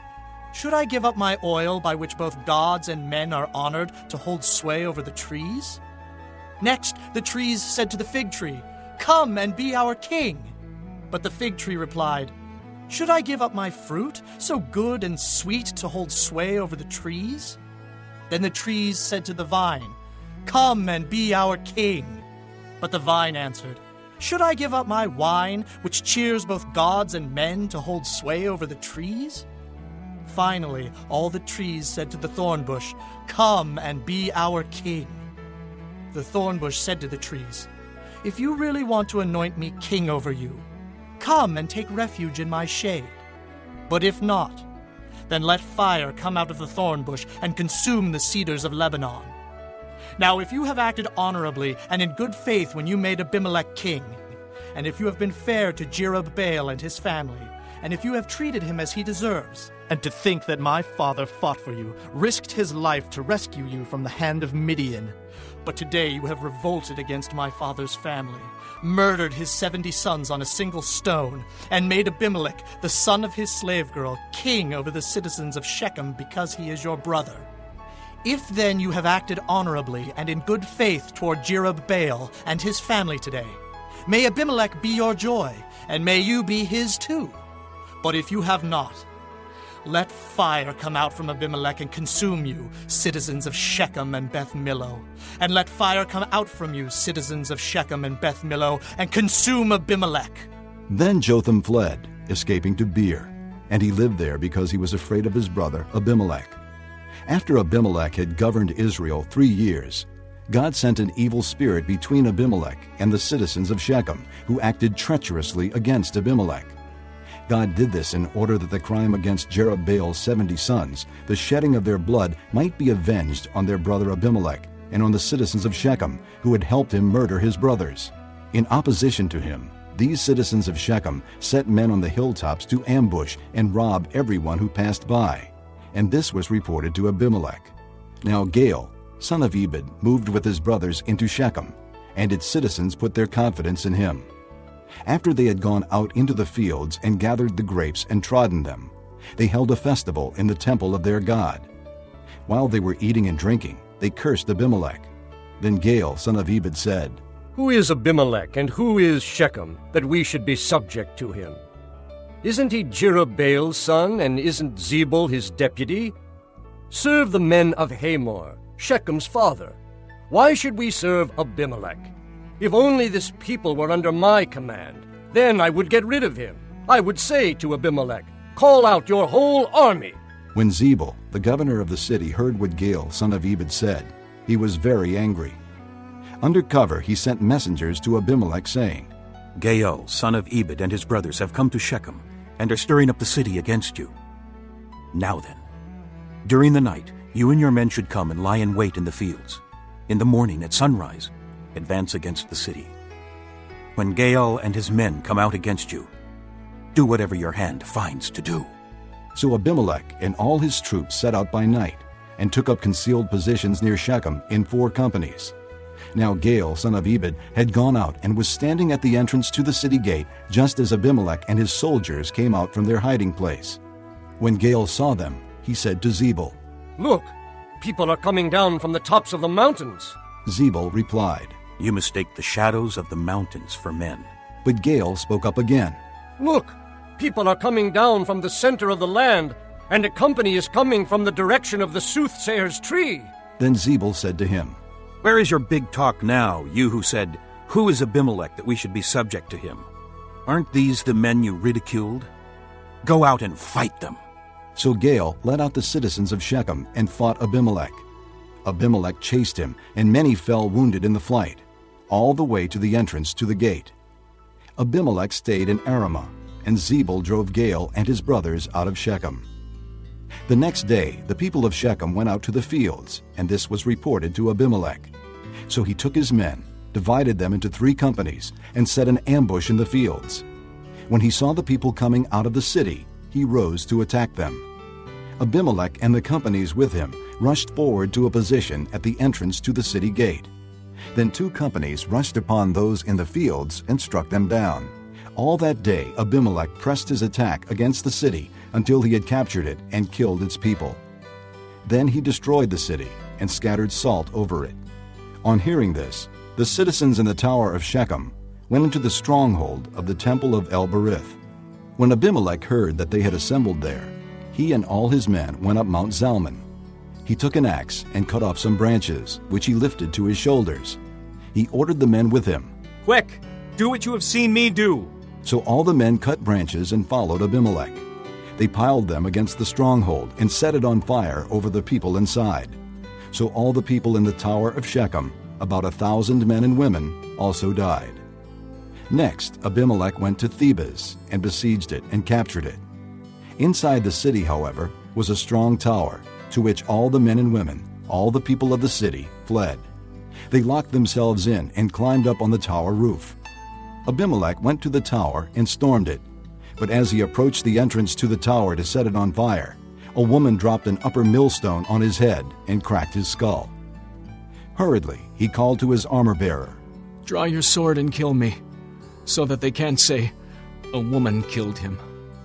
L: 'Should I give up my oil by which both gods and men are honored to hold sway over the trees?' Next the trees said to the fig tree, 'Come and be our king.' But the fig tree replied, 'Should I give up my fruit, so good and sweet, to hold sway over the trees?' Then the trees said to the vine, 'Come and be our king.' But the vine answered, 'Should I give up my wine, which cheers both gods and men, to hold sway over the trees?' Finally, all the trees said to the thorn bush, 'Come and be our king.' The thorn bush said to the trees, 'If you really want to anoint me king over you, come and take refuge in my shade. But if not, then let fire come out of the thorn bush and consume the cedars of Lebanon. Now if you have acted honorably and in good faith when you made Abimelech king, and if you have been fair to Jerubbaal and his family, and if you have treated him as he deserves, and to think that my father fought for you, risked his life to rescue you from the hand of Midian, but today you have revolted against my father's family, murdered his 70 sons on a single stone, and made Abimelech, the son of his slave girl, king over the citizens of Shechem because he is your brother. If then you have acted honorably and in good faith toward Jerubbaal and his family today, may Abimelech be your joy, and may you be his too. But if you have not, let fire come out from Abimelech and consume you, citizens of Shechem and Beth Millo. And let fire come out from you, citizens of Shechem and Beth Millo, and consume Abimelech."
A: Then Jotham fled, escaping to Beer, and he lived there because he was afraid of his brother Abimelech. After Abimelech had governed Israel 3 years, God sent an evil spirit between Abimelech and the citizens of Shechem, who acted treacherously against Abimelech. God did this in order that the crime against Jerubbaal's 70 sons, the shedding of their blood, might be avenged on their brother Abimelech and on the citizens of Shechem, who had helped him murder his brothers. In opposition to him, these citizens of Shechem set men on the hilltops to ambush and rob everyone who passed by. And this was reported to Abimelech. Now Gaal, son of Ehud, moved with his brothers into Shechem, and its citizens put their confidence in him. After they had gone out into the fields and gathered the grapes and trodden them, they held a festival in the temple of their God. While they were eating and drinking, they cursed Abimelech. Then Gaal, son of Ehud, said,
D: Who is Abimelech, and who is Shechem, that we should be subject to him? Isn't he Jerubbaal's son, and isn't Zebul his deputy? Serve the men of Hamor, Shechem's father. Why should we serve Abimelech? If only this people were under my command, then I would get rid of him. I would say to Abimelech, Call out your whole army.
A: When Zebul, the governor of the city, heard what Gaal, son of Ehud, said, he was very angry. Under cover he sent messengers to Abimelech, saying,
N: Gaal, son of Ehud, and his brothers have come to Shechem, and are stirring up the city against you. Now then, during the night, you and your men should come and lie in wait in the fields. In the morning at sunrise, advance against the city. When Gaal and his men come out against you, do whatever your hand finds to do.
A: So Abimelech and all his troops set out by night, and took up concealed positions near Shechem in 4 companies. Now Gaal, son of Ehud, had gone out and was standing at the entrance to the city gate, just as Abimelech and his soldiers came out from their hiding place. When Gaal saw them, he said to Zebul,
D: Look, people are coming down from the tops of the mountains.
A: Zebul replied,
N: You mistake the shadows of the mountains for men.
A: But Gaal spoke up again,
D: Look, people are coming down from the center of the land, and a company is coming from the direction of the soothsayer's tree.
A: Then Zebul said to him,
N: Where is your big talk now, you who said, Who is Abimelech that we should be subject to him? Aren't these the men you ridiculed? Go out and fight them.
A: So Gaal led out the citizens of Shechem and fought Abimelech. Abimelech chased him, and many fell wounded in the flight, all the way to the entrance to the gate. Abimelech stayed in Aramah, and Zebul drove Gaal and his brothers out of Shechem. The next day the people of Shechem went out to the fields, and this was reported to Abimelech. So he took his men, divided them into 3 companies, and set an ambush in the fields. When he saw the people coming out of the city, he rose to attack them. Abimelech and the companies with him rushed forward to a position at the entrance to the city gate. Then 2 companies rushed upon those in the fields and struck them down. All that day Abimelech pressed his attack against the city until he had captured it and killed its people. Then he destroyed the city and scattered salt over it. On hearing this, the citizens in the tower of Shechem went into the stronghold of the temple of El-Berith. When Abimelech heard that they had assembled there, he and all his men went up Mount Zalmon. He took an axe and cut off some branches, which he lifted to his shoulders. He ordered the men with him,
I: Quick, do what you have seen me do.
A: So all the men cut branches and followed Abimelech. They piled them against the stronghold and set it on fire over the people inside. So all the people in the tower of Shechem, about 1,000 men and women, also died. Next, Abimelech went to Thebez and besieged it and captured it. Inside the city, however, was a strong tower, to which all the men and women, all the people of the city, fled. They locked themselves in and climbed up on the tower roof. Abimelech went to the tower and stormed it. But as he approached the entrance to the tower to set it on fire, a woman dropped an upper millstone on his head and cracked his skull. Hurriedly, he called to his armor-bearer,
I: Draw your sword and kill me, so that they can't say, A woman killed him.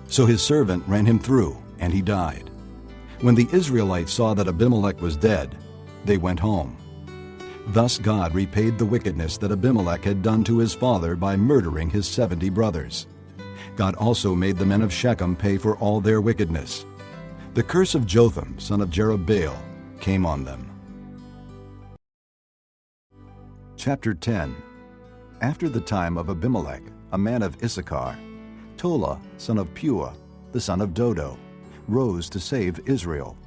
A: So his servant ran him through, and he died. When the Israelites saw that Abimelech was dead, they went home. Thus God repaid the wickedness that Abimelech had done to his father by murdering his 70 brothers. God also made the men of Shechem pay for all their wickedness. The curse of Jotham, son of Jerubbaal, came on them. Chapter 10. After the time of Abimelech, a man of Issachar, Tola, son of Puah, the son of Dodo, rose to save Israel.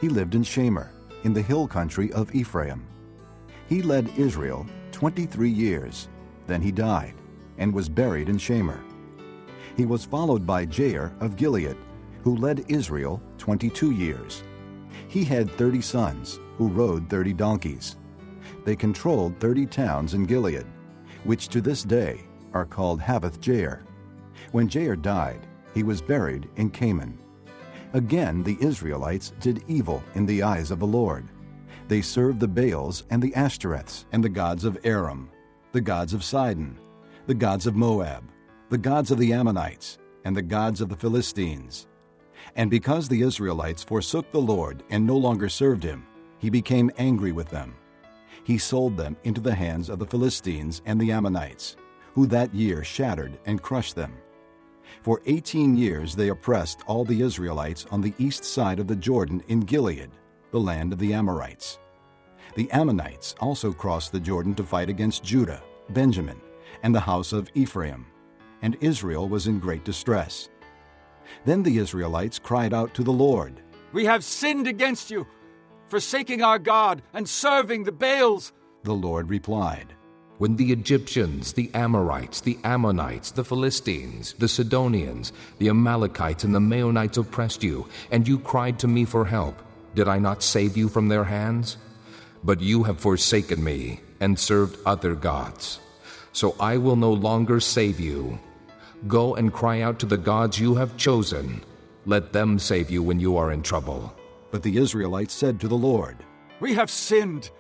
A: He lived in Shamir, in the hill country of Ephraim. He led Israel 23 years. Then he died, and was buried in Shamir. He was followed by Jair of Gilead, who led Israel 22 years. He had 30 sons, who rode 30 donkeys. They controlled 30 towns in Gilead, which to this day are called Havoth-Jair. When Jair died, he was buried in Canaan. Again the Israelites did evil in the eyes of the Lord. They served the Baals and the Ashtoreths and the gods of Aram, the gods of Sidon, the gods of Moab, the gods of the Ammonites, and the gods of the Philistines. And because the Israelites forsook the Lord and no longer served him, he became angry with them. He sold them into the hands of the Philistines and the Ammonites, who that year shattered and crushed them. For 18 years they oppressed all the Israelites on the east side of the Jordan in Gilead, the land of the Amorites. The Ammonites also crossed the Jordan to fight against Judah, Benjamin, and the house of Ephraim, and Israel was in great distress. Then the Israelites cried out to the Lord,
B: "We have sinned against you, forsaking our God and serving the Baals."
A: The Lord replied,
C: When the Egyptians, the Amorites, the Ammonites, the Philistines, the Sidonians, the Amalekites, and the Maonites oppressed you, and you cried to me for help, did I not save you from their hands? But you have forsaken me and served other gods. So I will no longer save you. Go and cry out to the gods you have chosen. Let them save you when you are in trouble.
A: But the Israelites said to the Lord,
B: "We have sinned.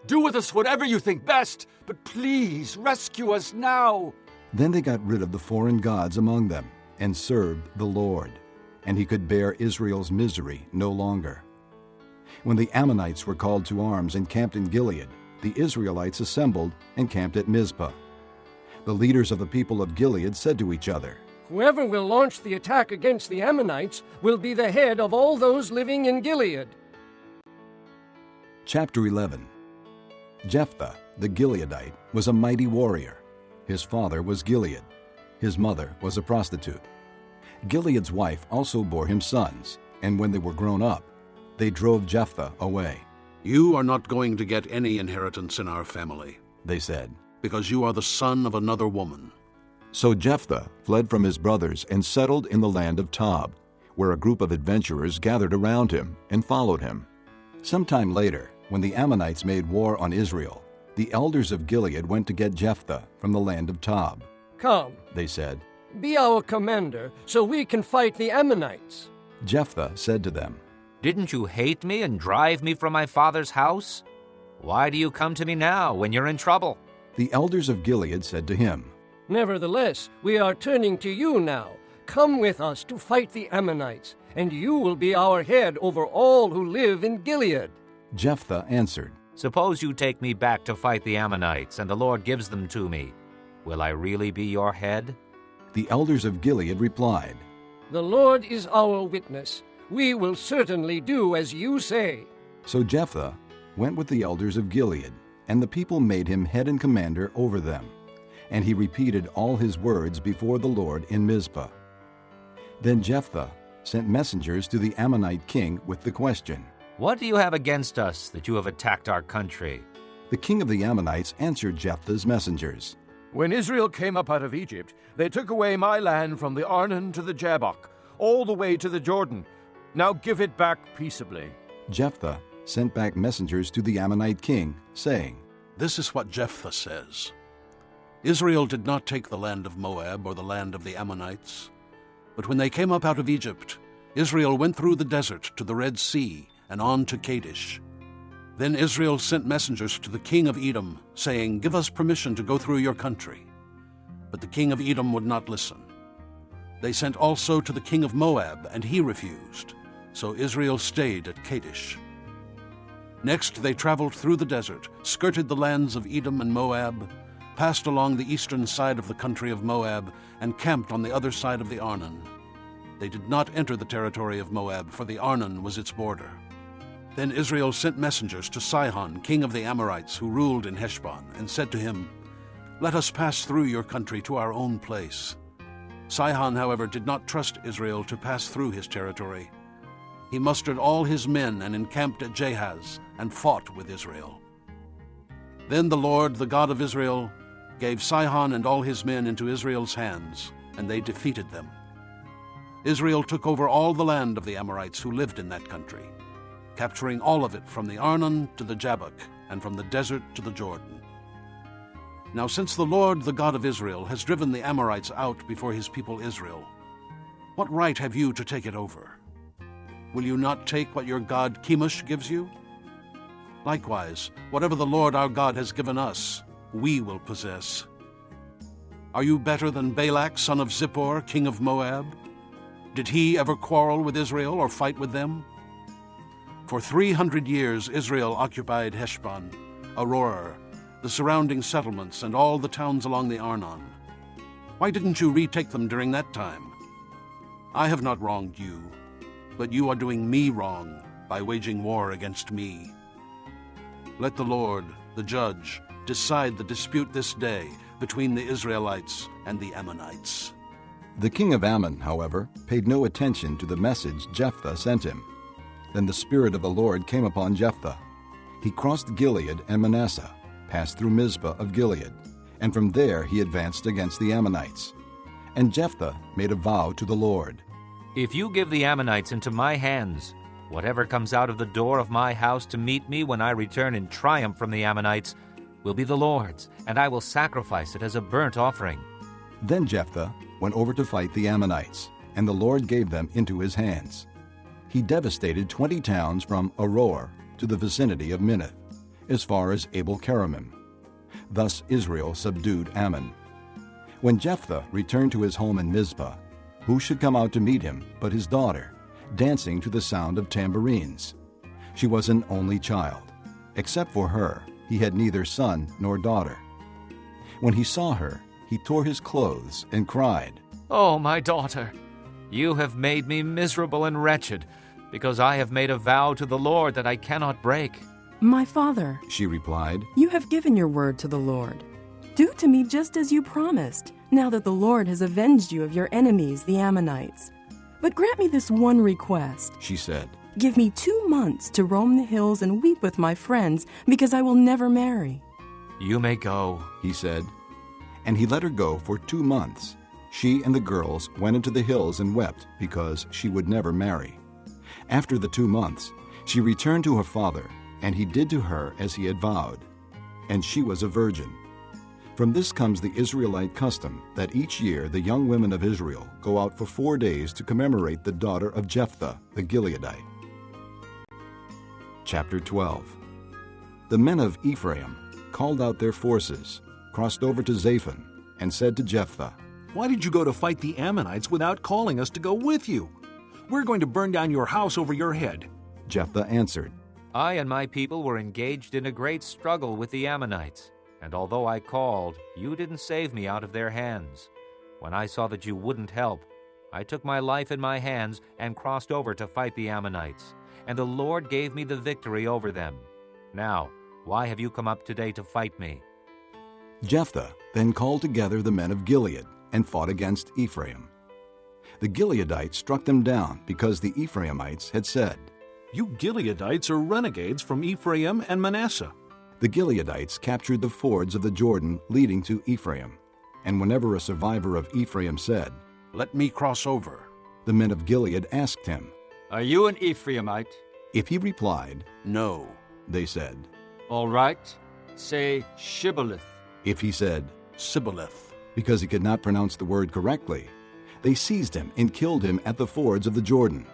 B: Do with us whatever you think best, but please rescue us now."
A: Then they got rid of the foreign gods among them and served the Lord, and he could bear Israel's misery no longer. When the Ammonites were called to arms and camped in Gilead, the Israelites assembled and camped at Mizpah. The leaders of the people of Gilead said to each other,
D: "Whoever will launch the attack against the Ammonites will be the head of all those living in Gilead."
A: Chapter 11. Jephthah, the Gileadite, was a mighty warrior. His father was Gilead. His mother was a prostitute. Gilead's wife also bore him sons, and when they were grown up, they drove Jephthah away.
F: "You are not going to get any inheritance in our family,"
A: they said,
F: "because you are the son of another woman."
A: So Jephthah fled from his brothers and settled in the land of Tob, where a group of adventurers gathered around him and followed him. Sometime later, when the Ammonites made war on Israel, the elders of Gilead went to get Jephthah from the land of Tob.
D: "Come,"
A: they said,
D: "be our commander, so we can fight the Ammonites."
A: Jephthah said to them,
J: "Didn't you hate me and drive me from my father's house? Why do you come to me now when you're in trouble?"
A: The elders of Gilead said to him,
D: "Nevertheless, we are turning to you now. Come with us to fight the Ammonites, and you will be our head over all who live in Gilead."
A: Jephthah answered,
J: "Suppose you take me back to fight the Ammonites, and the Lord gives them to me. Will I really be your head?"
A: The elders of Gilead replied,
D: "The Lord is our witness. We will certainly do as you say."
A: So Jephthah went with the elders of Gilead, and the people made him head and commander over them. And he repeated all his words before the Lord in Mizpah. Then Jephthah sent messengers to the Ammonite king with the question,
J: "What do you have against us that you have attacked our country?"
A: The king of the Ammonites answered Jephthah's messengers,
E: "When Israel came up out of Egypt, they took away my land from the Arnon to the Jabbok, all the way to the Jordan. Now give it back peaceably."
A: Jephthah sent back messengers to the Ammonite king, saying,
F: "This is what Jephthah says. Israel did not take the land of Moab or the land of the Ammonites. But when they came up out of Egypt, Israel went through the desert to the Red Sea and on to Kadesh. Then Israel sent messengers to the king of Edom, saying, 'Give us permission to go through your country.' But the king of Edom would not listen. They sent also to the king of Moab, and he refused. So Israel stayed at Kadesh. Next they traveled through the desert, skirted the lands of Edom and Moab, passed along the eastern side of the country of Moab, and camped on the other side of the Arnon. They did not enter the territory of Moab, for the Arnon was its border. Then Israel sent messengers to Sihon, king of the Amorites, who ruled in Heshbon, and said to him, 'Let us pass through your country to our own place.' Sihon, however, did not trust Israel to pass through his territory. He mustered all his men and encamped at Jahaz, and fought with Israel. Then the Lord, the God of Israel, gave Sihon and all his men into Israel's hands, and they defeated them. Israel took over all the land of the Amorites who lived in that country, capturing all of it from the Arnon to the Jabbok, and from the desert to the Jordan. Now since the Lord, the God of Israel, has driven the Amorites out before his people Israel, what right have you to take it over? Will you not take what your god Chemosh gives you?" Likewise, whatever the Lord our God has given us, we will possess. Are you better than Balak, son of Zippor, king of Moab? Did he ever quarrel with Israel or fight with them? For 300 years Israel occupied Heshbon, Aroer, the surrounding settlements, and all the towns along the Arnon. Why didn't you retake them during that time? I have not wronged you, but you are doing me wrong by waging war against me. Let the Lord, the judge, decide the dispute this day between the Israelites and the Ammonites."
A: The king of Ammon, however, paid no attention to the message Jephthah sent him. Then the Spirit of the Lord came upon Jephthah. He crossed Gilead and Manasseh, passed through Mizpah of Gilead, and from there he advanced against the Ammonites. And Jephthah made a vow to the Lord.
J: "If you give the Ammonites into my hands, whatever comes out of the door of my house to meet me when I return in triumph from the Ammonites will be the Lord's, and I will sacrifice it as a burnt offering."
A: Then Jephthah went over to fight the Ammonites, and the Lord gave them into his hands. He devastated 20 towns from Aroer to the vicinity of Minnith, as far as Abel-keramim. Thus Israel subdued Ammon. When Jephthah returned to his home in Mizpah, who should come out to meet him but his daughter, dancing to the sound of tambourines? She was an only child. Except for her, he had neither son nor daughter. When he saw her, he tore his clothes and cried,
J: "Oh, my daughter, you have made me miserable and wretched, because I have made a vow to the Lord that I cannot break."
K: "My father,"
A: she replied,
K: "you have given your word to the Lord. Do to me just as you promised, now that the Lord has avenged you of your enemies, the Ammonites. But grant me this one request,"
A: she said.
K: "Give me 2 months to roam the hills and weep with my friends, because I will never marry."
J: "You may go,"
A: he said. And he let her go for 2 months. She and the girls went into the hills and wept because she would never marry. After the 2 months, she returned to her father, and he did to her as he had vowed. And she was a virgin. From this comes the Israelite custom that each year the young women of Israel go out for 4 days to commemorate the daughter of Jephthah the Gileadite. Chapter 12. The men of Ephraim called out their forces, crossed over to Zaphon, and said to Jephthah,
N: "Why did you go to fight the Ammonites without calling us to go with you? We're going to burn down your house over your head."
A: Jephthah answered,
J: "I and my people were engaged in a great struggle with the Ammonites, and although I called, you didn't save me out of their hands. When I saw that you wouldn't help, I took my life in my hands and crossed over to fight the Ammonites, and the Lord gave me the victory over them. Now, why have you come up today to fight me?"
A: Jephthah then called together the men of Gilead and fought against Ephraim. The Gileadites struck them down because the Ephraimites had said,
N: "You Gileadites are renegades from Ephraim and Manasseh."
A: The Gileadites captured the fords of the Jordan leading to Ephraim, and whenever a survivor of Ephraim said,
F: "Let me cross over,"
A: the men of Gilead asked him,
B: "Are you an Ephraimite?"
A: If he replied,
F: "No,"
A: they said,
B: "All right, say Shibboleth."
A: If he said,
F: "Sibboleth,"
A: because he could not pronounce the word correctly, they seized him and killed him at the fords of the Jordan.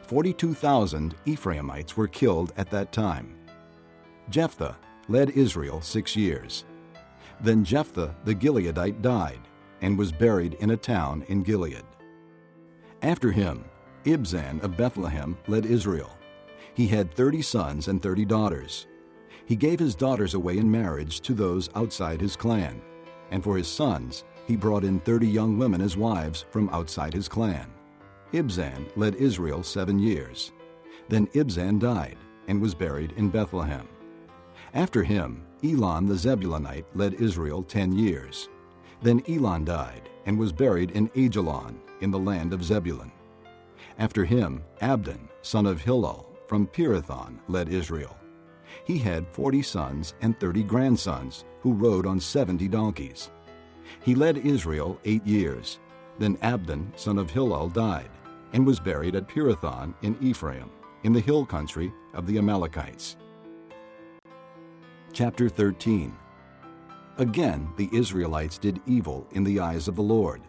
A: 42,000 Ephraimites were killed at that time. Jephthah led Israel 6 years. Then Jephthah the Gileadite died and was buried in a town in Gilead. After him, Ibzan of Bethlehem led Israel. He had 30 sons and 30 daughters. He gave his daughters away in marriage to those outside his clan, and for his sons he brought in 30 young women as wives from outside his clan. Ibzan led Israel 7 years. Then Ibzan died and was buried in Bethlehem. After him, Elon the Zebulunite led Israel 10 years. Then Elon died and was buried in Ajalon in the land of Zebulun. After him, Abdon, son of Hillel, from Pirathon, led Israel. He had 40 sons and 30 grandsons who rode on 70 donkeys. He led Israel 8 years. Then Abdon, son of Hillel, died and was buried at Pirathon in Ephraim, in the hill country of the Amalekites. Chapter 13. Again the Israelites did evil in the eyes of the Lord.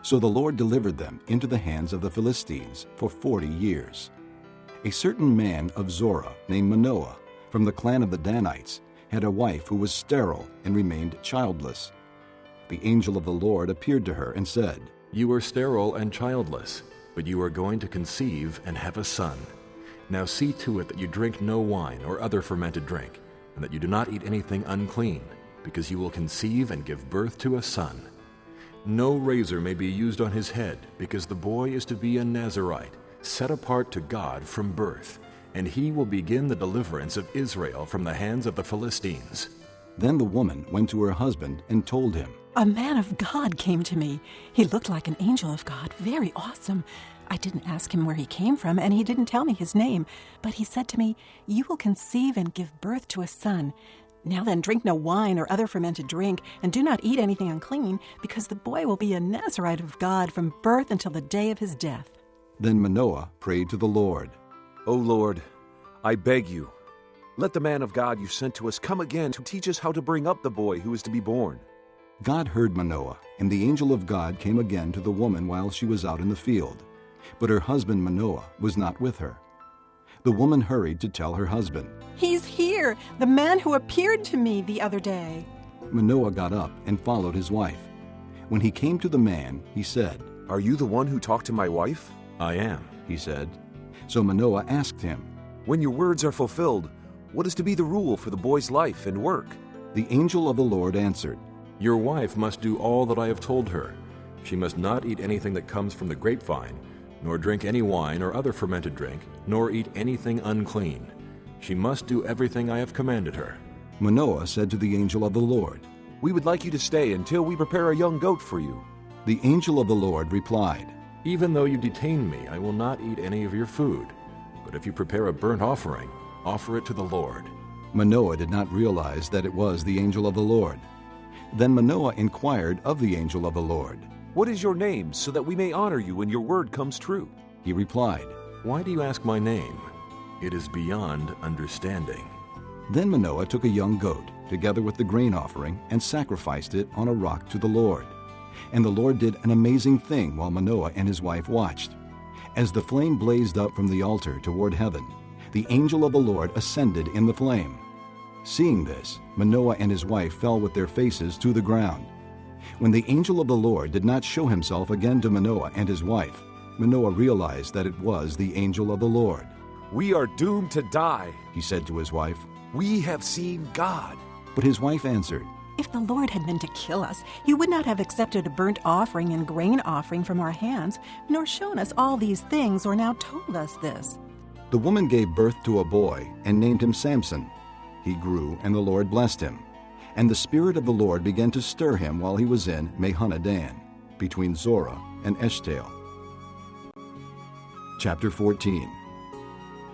A: So the Lord delivered them into the hands of the Philistines for 40 years. A certain man of Zorah named Manoah from the clan of the Danites, had a wife who was sterile and remained childless. The angel of the Lord appeared to her and said,
H: "You are sterile and childless, but you are going to conceive and have a son. Now see to it that you drink no wine or other fermented drink, and that you do not eat anything unclean, because you will conceive and give birth to a son. No razor may be used on his head, because the boy is to be a Nazirite, set apart to God from birth, and he will begin the deliverance of Israel from the hands of the Philistines."
A: Then the woman went to her husband and told him,
K: "A man of God came to me. He looked like an angel of God, very awesome. I didn't ask him where he came from, and he didn't tell me his name. But he said to me, 'You will conceive and give birth to a son. Now then, drink no wine or other fermented drink, and do not eat anything unclean, because the boy will be a Nazirite of God from birth until the day of his death.'"
A: Then Manoah prayed to the Lord,
O: O Lord, I beg you, let the man of God you sent to us come again to teach us how to bring up the boy who is to be born.
A: God heard Manoah, and the angel of God came again to the woman while she was out in the field. But her husband Manoah was not with her. The woman hurried to tell her husband,
K: "He's here, the man who appeared to me the other day."
A: Manoah got up and followed his wife. When he came to the man, he said,
O: "Are you the one who talked to my wife?"
H: "I am,"
A: he said. So Manoah asked him,
O: "When your words are fulfilled, what is to be the rule for the boy's life and work?"
A: The angel of the Lord answered,
H: "Your wife must do all that I have told her. She must not eat anything that comes from the grapevine, nor drink any wine or other fermented drink, nor eat anything unclean. She must do everything I have commanded her."
A: Manoah said to the angel of the Lord,
O: "We would like you to stay until we prepare a young goat for you."
A: The angel of the Lord replied,
H: "Even though you detain me, I will not eat any of your food. But if you prepare a burnt offering, offer it to the Lord."
A: Manoah did not realize that it was the angel of the Lord. Then Manoah inquired of the angel of the Lord,
O: "What is your name, so that we may honor you when your word comes true?"
A: He replied,
H: "Why do you ask my name? It is beyond understanding."
A: Then Manoah took a young goat, together with the grain offering, and sacrificed it on a rock to the Lord. And the Lord did an amazing thing while Manoah and his wife watched. As the flame blazed up from the altar toward heaven, the angel of the Lord ascended in the flame. Seeing this, Manoah and his wife fell with their faces to the ground. When the angel of the Lord did not show himself again to Manoah and his wife, Manoah realized that it was the angel of the Lord.
O: "We are doomed to die,"
A: he said to his wife.
O: "We have seen God."
A: But his wife answered,
K: "If the Lord had meant to kill us, he would not have accepted a burnt offering and grain offering from our hands, nor shown us all these things, or now told us this."
A: The woman gave birth to a boy and named him Samson. He grew, and the Lord blessed him. And the Spirit of the Lord began to stir him while he was in Mahanadan, between Zorah and Eshtaol. Chapter 14.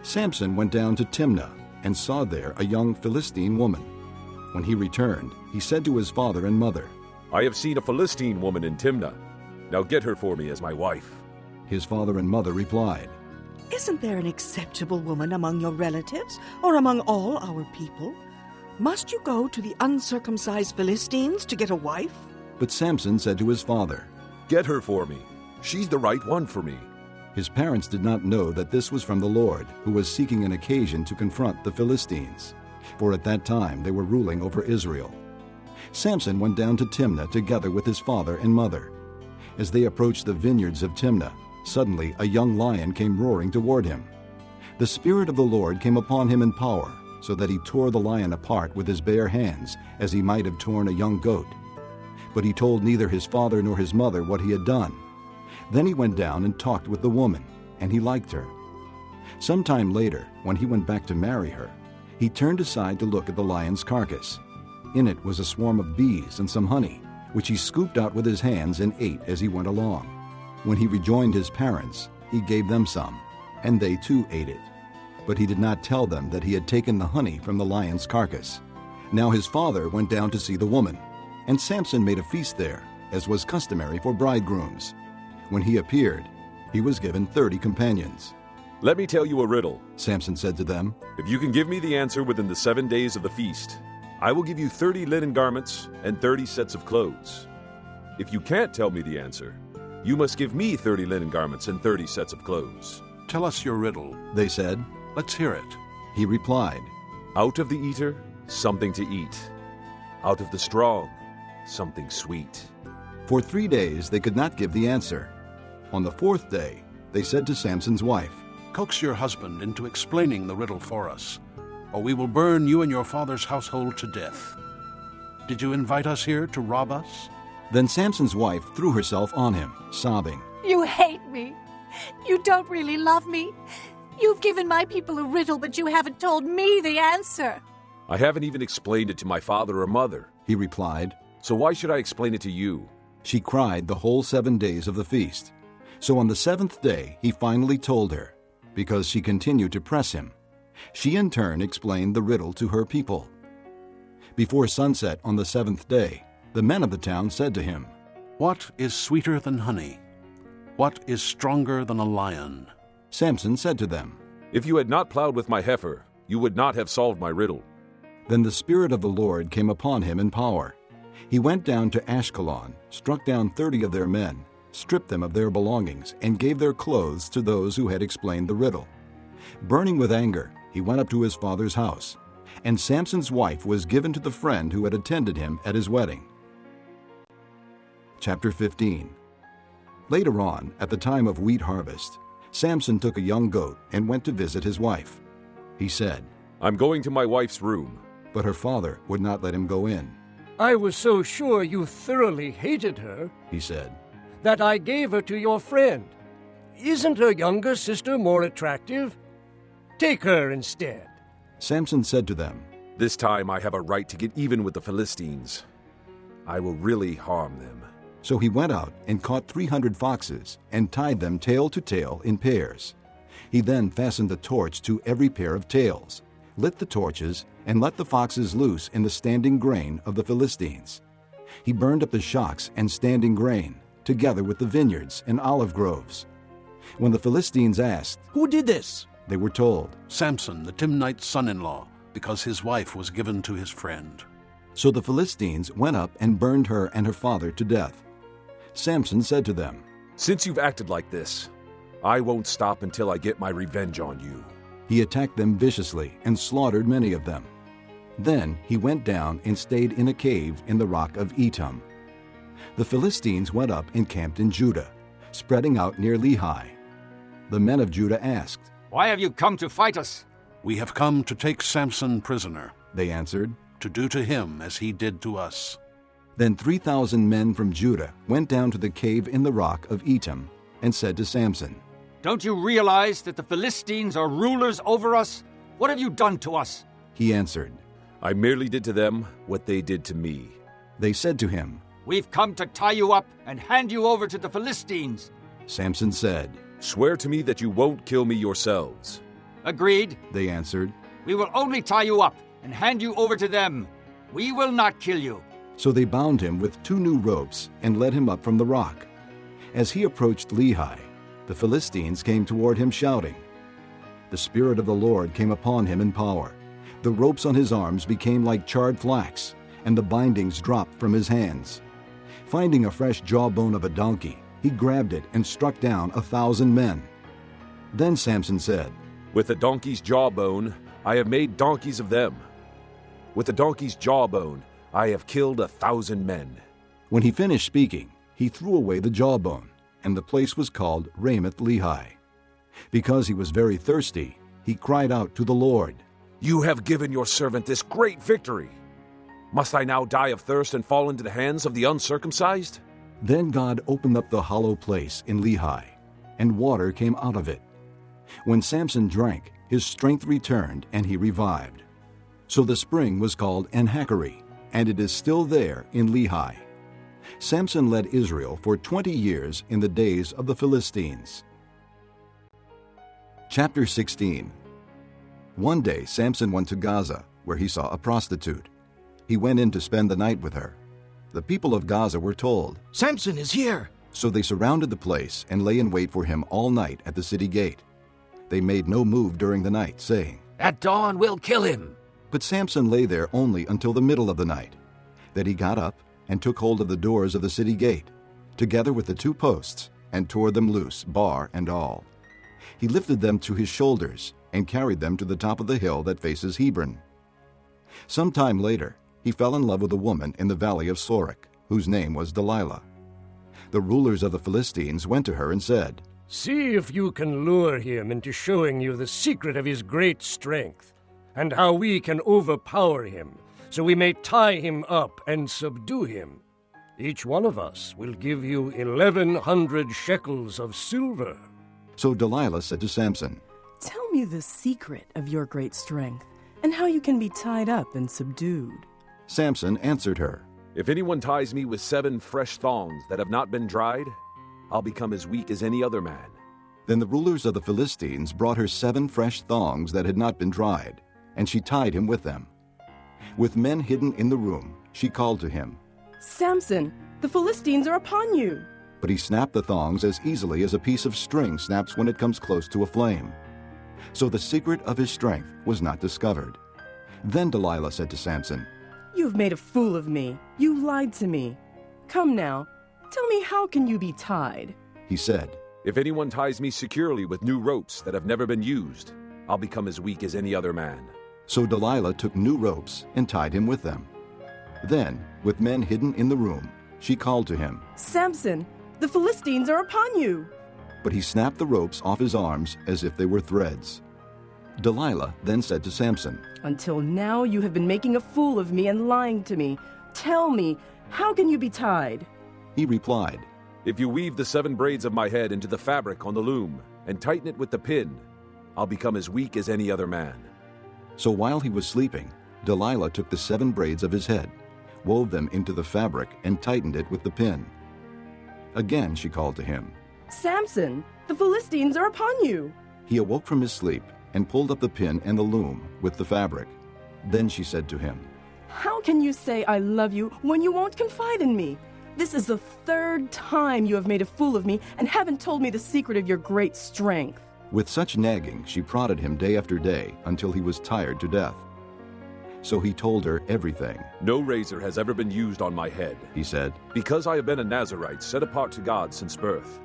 A: Samson went down to Timnah and saw there a young Philistine woman. When he returned, he said to his father and mother,
O: "I have seen a Philistine woman in Timnah. Now get her for me as my wife."
A: His father and mother replied,
Q: "Isn't there an acceptable woman among your relatives or among all our people? Must you go to the uncircumcised Philistines to get a wife?"
A: But Samson said to his father,
O: "Get her for me. She's the right one for me."
A: His parents did not know that this was from the Lord, who was seeking an occasion to confront the Philistines, for at that time they were ruling over Israel. Samson went down to Timnah together with his father and mother. As they approached the vineyards of Timnah, suddenly a young lion came roaring toward him. The Spirit of the Lord came upon him in power, so that he tore the lion apart with his bare hands, as he might have torn a young goat. But he told neither his father nor his mother what he had done. Then he went down and talked with the woman, and he liked her. Some time later, when he went back to marry her, he turned aside to look at the lion's carcass. In it was a swarm of bees and some honey, which he scooped out with his hands and ate as he went along. When he rejoined his parents, he gave them some, and they too ate it. But he did not tell them that he had taken the honey from the lion's carcass. Now his father went down to see the woman, and Samson made a feast there, as was customary for bridegrooms. When he appeared, he was given 30 companions.
O: "Let me tell you a riddle,"
A: Samson said to them.
O: "If you can give me the answer within the 7 days of the feast, I will give you 30 linen garments and 30 sets of clothes. If you can't tell me the answer, you must give me 30 linen garments and 30 sets of clothes."
F: "Tell us your riddle,"
A: they said.
F: "Let's hear it."
A: He replied,
O: Out of the eater, something to eat. Out of the strong, something sweet.
A: For 3 days they could not give the answer. On the 4th day, they said to Samson's wife,
F: Coax your husband into explaining the riddle for us, or we will burn you and your father's household to death. Did you invite us here to rob us?
A: Then Samson's wife threw herself on him, sobbing,
G: You hate me. You don't really love me. You've given my people a riddle, but you haven't told me the answer.
O: I haven't even explained it to my father or mother,
A: he replied.
O: So why should I explain it to you?
A: She cried the whole 7 days of the feast. So on the 7th day he finally told her, because she continued to press him. She in turn explained the riddle to her people. Before sunset on the 7th day, the men of the town said to him,
F: What is sweeter than honey? What is stronger than a lion?
A: Samson said to them,
O: If you had not plowed with my heifer, you would not have solved my riddle.
A: Then the Spirit of the Lord came upon him in power. He went down to Ashkelon, struck down 30 of their men, stripped them of their belongings, and gave their clothes to those who had explained the riddle. Burning with anger, he went up to his father's house, and Samson's wife was given to the friend who had attended him at his wedding. Chapter 15. Later on, at the time of wheat harvest, Samson took a young goat and went to visit his wife. He said,
O: I'm going to my wife's room.
A: But her father would not let him go in.
D: I was so sure you thoroughly hated her,
A: he said,
D: that I gave her to your friend. Isn't her younger sister more attractive? Take her instead.
A: Samson said to them,
O: This time I have a right to get even with the Philistines. I will really harm them.
A: So he went out and caught 300 foxes and tied them tail to tail in pairs. He then fastened a torch to every pair of tails, lit the torches, and let the foxes loose in the standing grain of the Philistines. He burned up the shocks and standing grain, together with the vineyards and olive groves. When the Philistines asked,
E: Who did this?
A: They were told,
F: Samson, the Timnite's son-in-law, because his wife was given to his friend.
A: So the Philistines went up and burned her and her father to death. Samson said to them,
O: Since you've acted like this, I won't stop until I get my revenge on you.
A: He attacked them viciously and slaughtered many of them. Then he went down and stayed in a cave in the rock of Etam. The Philistines went up and camped in Judah, spreading out near Lehi. The men of Judah asked,
B: Why have you come to fight us?
F: We have come to take Samson prisoner,
A: they answered,
F: to do to him as he did to us.
A: Then 3,000 men from Judah went down to the cave in the rock of Etam and said to Samson,
B: Don't you realize that the Philistines are rulers over us? What have you done to us?
A: He answered,
O: I merely did to them what they did to me.
A: They said to him,
B: We've come to tie you up and hand you over to the Philistines.
A: Samson said,
O: Swear to me that you won't kill me yourselves.
B: Agreed,
A: they answered.
B: We will only tie you up and hand you over to them. We will not kill you.
A: So they bound him with 2 new ropes and led him up from the rock. As he approached Lehi, the Philistines came toward him shouting. The Spirit of the Lord came upon him in power. The ropes on his arms became like charred flax, and the bindings dropped from his hands. Finding a fresh jawbone of a donkey, he grabbed it and struck down 1,000 men. Then Samson said,
O: With the donkey's jawbone, I have made donkeys of them. With the donkey's jawbone, I have killed 1,000 men.
A: When he finished speaking, he threw away the jawbone, and the place was called Ramoth Lehi. Because he was very thirsty, he cried out to the Lord,
O: You have given your servant this great victory. Must I now die of thirst and fall into the hands of the uncircumcised?
A: Then God opened up the hollow place in Lehi, and water came out of it. When Samson drank, his strength returned, and he revived. So the spring was called Enhakkore, and it is still there in Lehi. Samson led Israel for 20 years in the days of the Philistines. Chapter 16. One day Samson went to Gaza, where he saw a prostitute. He went in to spend the night with her. The people of Gaza were told,
E: Samson is here!
A: So they surrounded the place and lay in wait for him all night at the city gate. They made no move during the night, saying,
J: At dawn we'll kill him.
A: But Samson lay there only until the middle of the night. Then he got up and took hold of the doors of the city gate, together with the 2 posts, and tore them loose, bar and all. He lifted them to his shoulders and carried them to the top of the hill that faces Hebron. Some time later, he fell in love with a woman in the valley of Sorek, whose name was Delilah. The rulers of the Philistines went to her and said,
D: "See if you can lure him into showing you the secret of his great strength, and how we can overpower him, so we may tie him up and subdue him. Each one of us will give you 1,100 shekels of silver."
A: So Delilah said to Samson,
R: "Tell me the secret of your great strength, and how you can be tied up and subdued."
A: Samson answered her,
O: "If anyone ties me with 7 fresh thongs that have not been dried, I'll become as weak as any other man."
A: Then the rulers of the Philistines brought her 7 fresh thongs that had not been dried, and she tied him with them. With men hidden in the room, she called to him,
R: "Samson, the Philistines are upon you."
A: But he snapped the thongs as easily as a piece of string snaps when it comes close to a flame. So the secret of his strength was not discovered. Then Delilah said to Samson,
R: "You've made a fool of me. You lied to me. Come now, tell me, how can you be tied?"
A: He said,
O: "If anyone ties me securely with new ropes that have never been used, I'll become as weak as any other man."
A: So Delilah took new ropes and tied him with them. Then, with men hidden in the room, she called to him,
R: "Samson, the Philistines are upon you."
A: But he snapped the ropes off his arms as if they were threads. Delilah then said to Samson,
R: "Until now you have been making a fool of me and lying to me. Tell me, how can you be tied?"
A: He replied,
O: "If you weave the 7 braids of my head into the fabric on the loom and tighten it with the pin, I'll become as weak as any other man."
A: So while he was sleeping, Delilah took the 7 braids of his head, wove them into the fabric, and tightened it with the pin. Again she called to him,
R: "Samson, the Philistines are upon you."
A: He awoke from his sleep and pulled up the pin and the loom with the fabric. Then she said to him,
R: "How can you say I love you when you won't confide in me? This is the 3rd time you have made a fool of me and haven't told me the secret of your great strength."
A: With such nagging, she prodded him day after day until he was tired to death. So he told her everything.
O: "No razor has ever been used on my head,"
A: he said,
O: "because I have been a Nazirite set apart to God since birth.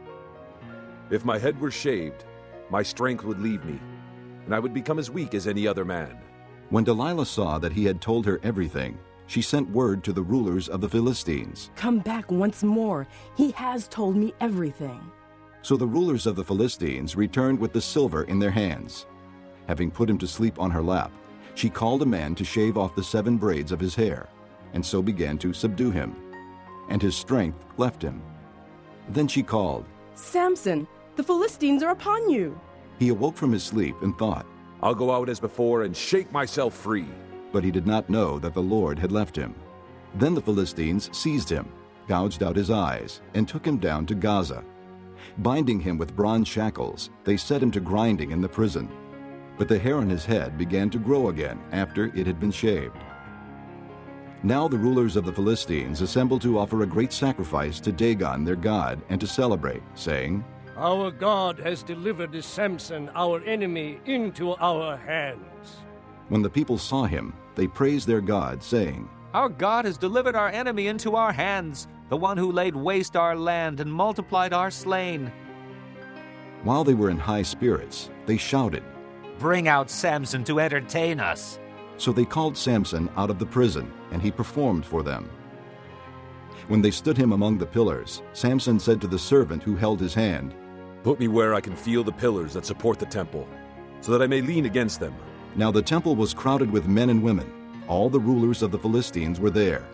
O: If my head were shaved, my strength would leave me, and I would become as weak as any other man."
A: When Delilah saw that he had told her everything, she sent word to the rulers of the Philistines,
R: "Come back once more. He has told me everything."
A: So the rulers of the Philistines returned with the silver in their hands. Having put him to sleep on her lap, she called a man to shave off the 7 braids of his hair, and so began to subdue him. And his strength left him. Then she called,
R: "Samson, the Philistines are upon you."
A: He awoke from his sleep and thought,
O: "I'll go out as before and shake myself free."
A: But he did not know that the Lord had left him. Then the Philistines seized him, gouged out his eyes, and took him down to Gaza. Binding him with bronze shackles, they set him to grinding in the prison. But the hair on his head began to grow again after it had been shaved. Now the rulers of the Philistines assembled to offer a great sacrifice to Dagon their god and to celebrate, saying,
D: "Our God has delivered Samson, our enemy, into our hands."
A: When the people saw him, they praised their God, saying,
J: "Our God has delivered our enemy into our hands, the one who laid waste our land and multiplied our slain."
A: While they were in high spirits, they shouted,
J: "Bring out Samson to entertain us."
A: So they called Samson out of the prison, and he performed for them. When they stood him among the pillars, Samson said to the servant who held his hand,
O: "Put me where I can feel the pillars that support the temple, so that I may lean against them."
A: Now the temple was crowded with men and women. All the rulers of the Philistines were there,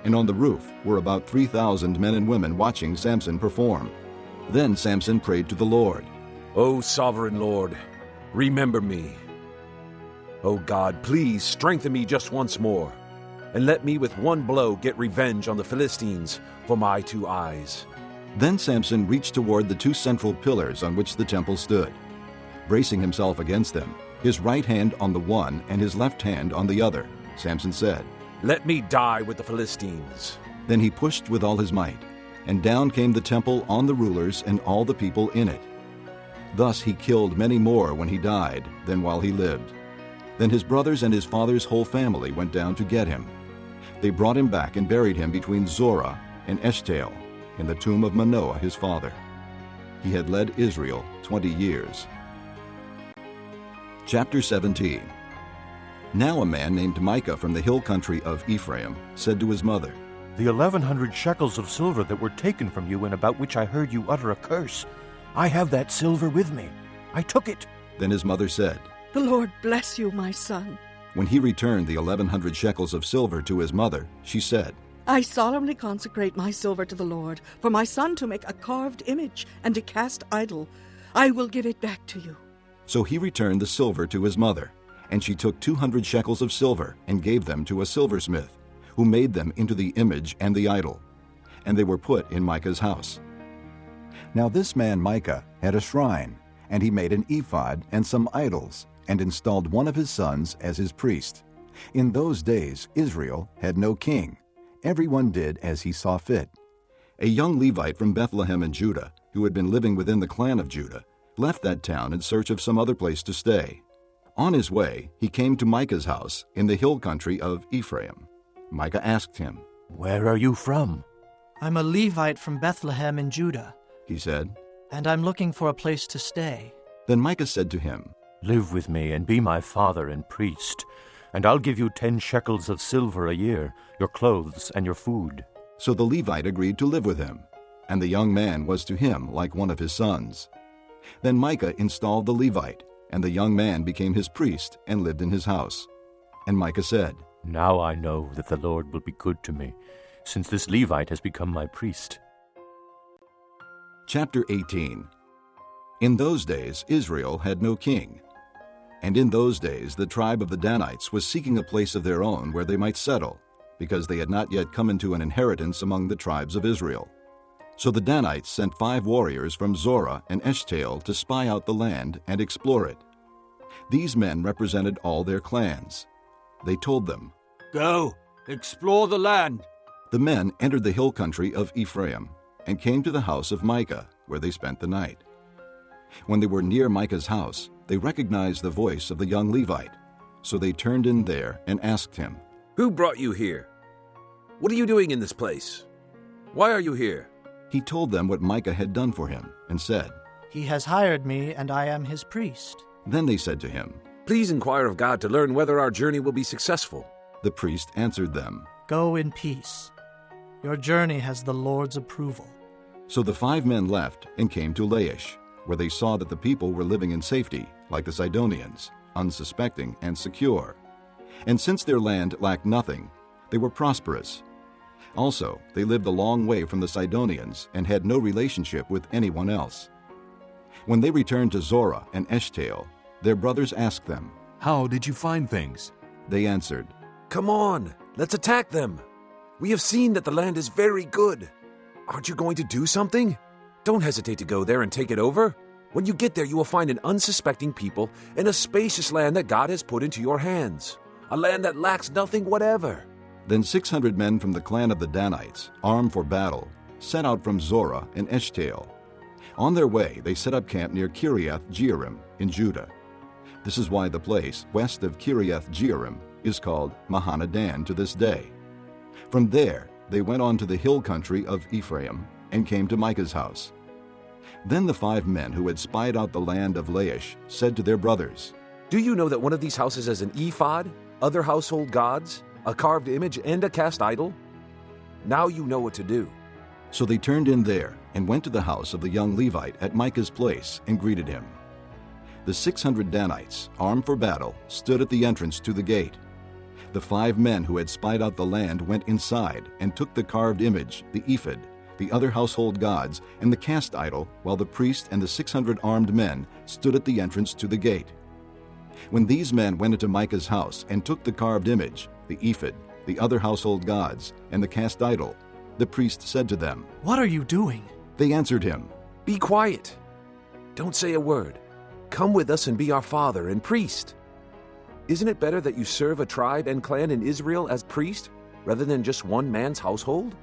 A: and on the roof were about 3,000 men and women watching Samson perform. Then Samson prayed to the Lord,
O: "O sovereign Lord, remember me. O God, please strengthen me just once more, and let me with one blow get revenge on the Philistines for my 2 eyes."
A: Then Samson reached toward the 2 central pillars on which the temple stood. Bracing himself against them, his right hand on the one and his left hand on the other, Samson said,
O: "Let me die with the Philistines."
A: Then he pushed with all his might, and down came the temple on the rulers and all the people in it. Thus he killed many more when he died than while he lived. Then his brothers and his father's whole family went down to get him. They brought him back and buried him between Zorah and Eshtaol in the tomb of Manoah his father. He had led Israel 20 years. Chapter 17. Now a man named Micah from the hill country of Ephraim said to his mother,
E: "The 1,100 shekels of silver that were taken from you and about which I heard you utter a curse, I have that silver with me. I took it."
A: Then his mother said,
Q: "The Lord bless you, my son."
A: When he returned the 1,100 shekels of silver to his mother, she said,
Q: "I solemnly consecrate my silver to the Lord, for my son to make a carved image and to cast idol. I will give it back to you."
A: So he returned the silver to his mother, and she took 200 shekels of silver and gave them to a silversmith, who made them into the image and the idol, and they were put in Micah's house. Now this man Micah had a shrine, and he made an ephod and some idols, and installed one of his sons as his priest. In those days Israel had no king. Everyone did as he saw fit. A young Levite from Bethlehem in Judah, who had been living within the clan of Judah, left that town in search of some other place to stay. On his way, he came to Micah's house in the hill country of Ephraim. Micah asked him,
E: "Where are you from?"
L: "I'm a Levite from Bethlehem in Judah,"
A: he said,
L: "and I'm looking for a place to stay."
A: Then Micah said to him,
E: "Live with me and be my father and priest, and I'll give you 10 shekels of silver a year, your clothes and your food."
A: So the Levite agreed to live with him, and the young man was to him like one of his sons. Then Micah installed the Levite, and the young man became his priest and lived in his house. And Micah said,
E: "Now I know that the Lord will be good to me, since this Levite has become my priest."
A: Chapter 18. In those days Israel had no king. And in those days the tribe of the Danites was seeking a place of their own where they might settle, because they had not yet come into an inheritance among the tribes of Israel. So the Danites sent 5 warriors from Zorah and Eshtaol to spy out the land and explore it. These men represented all their clans. They told them,
B: "Go, explore the land."
A: The men entered the hill country of Ephraim and came to the house of Micah, where they spent the night. When they were near Micah's house, they recognized the voice of the young Levite. So they turned in there and asked him,
S: "Who brought you here? What are you doing in this place? Why are you here?"
A: He told them what Micah had done for him and said,
L: "He has hired me, and I am his priest."
A: Then they said to him,
S: "Please inquire of God to learn whether our journey will be successful."
A: The priest answered them,
L: "Go in peace. Your journey has the Lord's approval."
A: So the 5 men left and came to Laish, where they saw that the people were living in safety, like the Sidonians, unsuspecting and secure. And since their land lacked nothing, they were prosperous. Also, they lived a long way from the Sidonians and had no relationship with anyone else. When they returned to Zorah and Eshtaol, their brothers asked them,
P: "How did you find things?"
A: They answered,
S: "Come on, let's attack them. We have seen that the land is very good. Aren't you going to do something? Don't hesitate to go there and take it over. When you get there, you will find an unsuspecting people in a spacious land that God has put into your hands, a land that lacks nothing whatever."
A: Then 600 men from the clan of the Danites, armed for battle, set out from Zorah and Eshtaol. On their way, they set up camp near Kiriath Jearim in Judah. This is why the place west of Kiriath Jearim is called Mahanadan to this day. From there, they went on to the hill country of Ephraim and came to Micah's house. Then the 5 men who had spied out the land of Laish said to their brothers,
S: "Do you know that one of these houses has an ephod, other household gods, a carved image, and a cast idol? Now you know what to do."
A: So they turned in there and went to the house of the young Levite at Micah's place and greeted him. The 600 Danites, armed for battle, stood at the entrance to the gate. The 5 men who had spied out the land went inside and took the carved image, the ephod, the other household gods, and the cast idol, while the priest and the 600 armed men stood at the entrance to the gate. When these men went into Micah's house and took the carved image, the ephod, the other household gods, and the cast idol, the priest said to them,
L: "What are you doing?"
A: They answered him,
S: "Be quiet. Don't say a word. Come with us and be our father and priest. Isn't it better that you serve a tribe and clan in Israel as priest, rather than just one man's household?"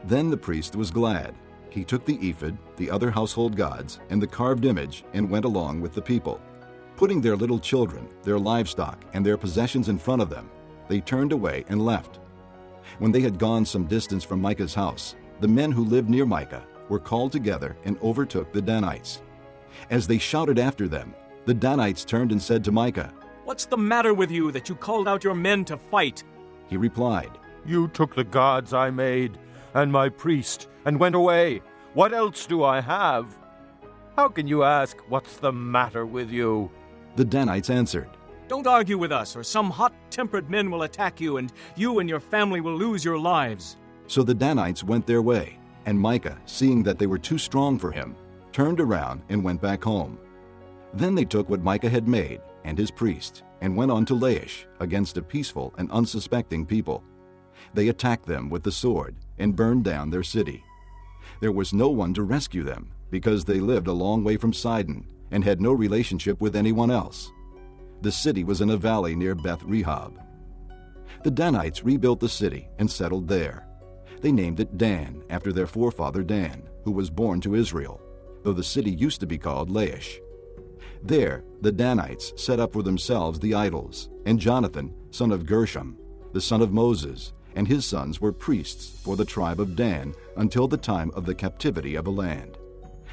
A: Then the priest was glad. He took the ephod, the other household gods, and the carved image, and went along with the people. Putting their little children, their livestock, and their possessions in front of them, they turned away and left. When they had gone some distance from Micah's house, the men who lived near Micah were called together and overtook the Danites. As they shouted after them, the Danites turned and said to Micah,
I: What's the matter with you that you called out your men to fight?
A: He replied,
E: You took the gods I made and my priest and went away. What else do I have? How can you ask, what's the matter with you?
A: The Danites answered,
I: Don't argue with us, or some hot-tempered men will attack you, and you and your family will lose your lives.
A: So the Danites went their way, and Micah, seeing that they were too strong for him, turned around and went back home. Then they took what Micah had made and his priest, and went on to Laish against a peaceful and unsuspecting people. They attacked them with the sword and burned down their city. There was no one to rescue them, because they lived a long way from Sidon and had no relationship with anyone else. The city was in a valley near Beth Rehob. The Danites rebuilt the city and settled there. They named it Dan, after their forefather Dan, who was born to Israel, though the city used to be called Laish. There, the Danites set up for themselves the idols, and Jonathan, son of Gershom, the son of Moses, and his sons were priests for the tribe of Dan until the time of the captivity of the land.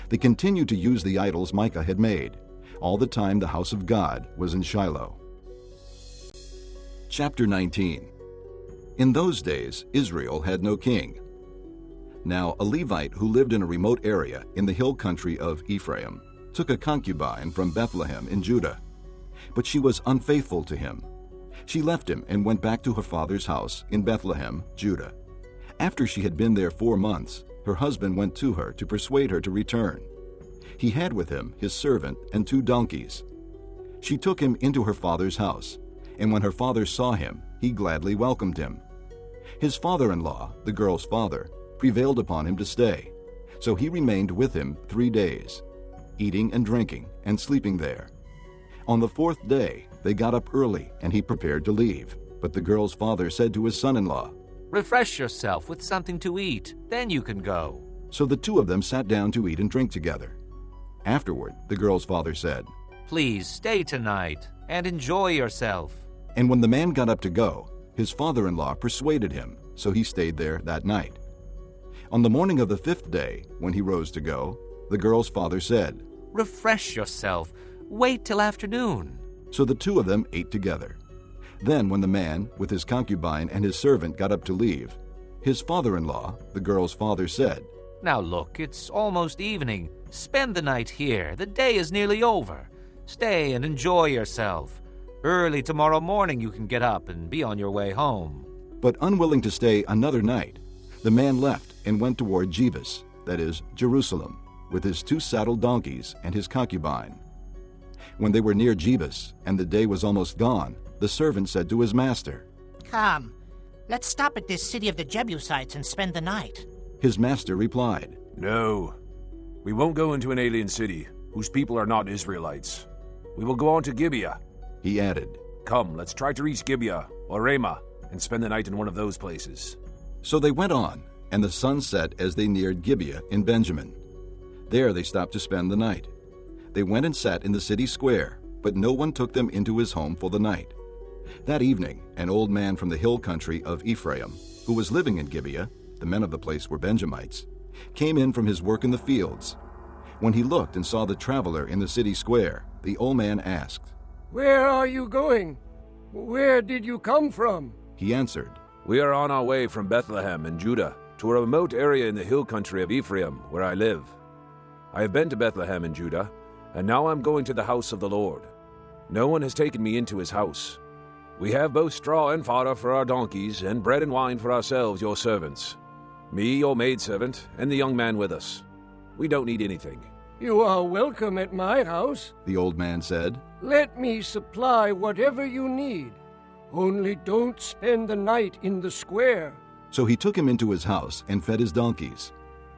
A: They continued to use the idols Micah had made, all the time the house of God was in Shiloh. Chapter 19. In those days, Israel had no king. Now a Levite who lived in a remote area in the hill country of Ephraim took a concubine from Bethlehem in Judah. But she was unfaithful to him. She left him and went back to her father's house in Bethlehem, Judah. After she had been there 4 months, her husband went to her to persuade her to return. He had with him his servant and 2 donkeys. She took him into her father's house, and when her father saw him, he gladly welcomed him. His father-in-law, the girl's father, prevailed upon him to stay, so he remained with him 3 days, eating and drinking and sleeping there. On the 4th day, they got up early, and he prepared to leave. But the girl's father said to his son-in-law,
J: Refresh yourself with something to eat, then you can go.
A: So the 2 of them sat down to eat and drink together. Afterward, the girl's father said,
J: Please stay tonight and enjoy yourself.
A: And when the man got up to go, his father-in-law persuaded him, so he stayed there that night. On the morning of the 5th day, when he rose to go, the girl's father said,
J: Refresh yourself. Wait till afternoon.
A: So the 2 of them ate together. Then when the man, with his concubine and his servant, got up to leave, his father-in-law, the girl's father, said,
J: Now look, it's almost evening. Spend the night here. The day is nearly over. Stay and enjoy yourself. Early tomorrow morning you can get up and be on your way home.
A: But unwilling to stay another night, the man left and went toward Jephthah, that is, Jerusalem, with his 2 saddled donkeys and his concubine. When they were near Jephthah, and the day was almost gone, the servant said to his master,
T: Come, let's stop at this city of the Jebusites and spend the night.
A: His master replied,
S: No, we won't go into an alien city whose people are not Israelites. We will go on to Gibeah.
A: He added,
S: Come, let's try to reach Gibeah or Ramah and spend the night in one of those places.
A: So they went on, and the sun set as they neared Gibeah in Benjamin. There they stopped to spend the night. They went and sat in the city square, but no one took them into his home for the night. That evening, an old man from the hill country of Ephraim, who was living in Gibeah, the men of the place were Benjamites, came in from his work in the fields. When he looked and saw the traveler in the city square, the old man asked,
D: Where are you going? Where did you come from?
A: He answered,
S: We are on our way from Bethlehem in Judah to a remote area in the hill country of Ephraim, where I live. I have been to Bethlehem in Judah, and now I'm going to the house of the Lord. No one has taken me into his house. We have both straw and fodder for our donkeys, and bread and wine for ourselves, your servants. Me, your maidservant, and the young man with us. We don't need anything.
D: You are welcome at my house,
A: the old man said.
D: Let me supply whatever you need. Only don't spend the night in the square.
A: So he took him into his house and fed his donkeys.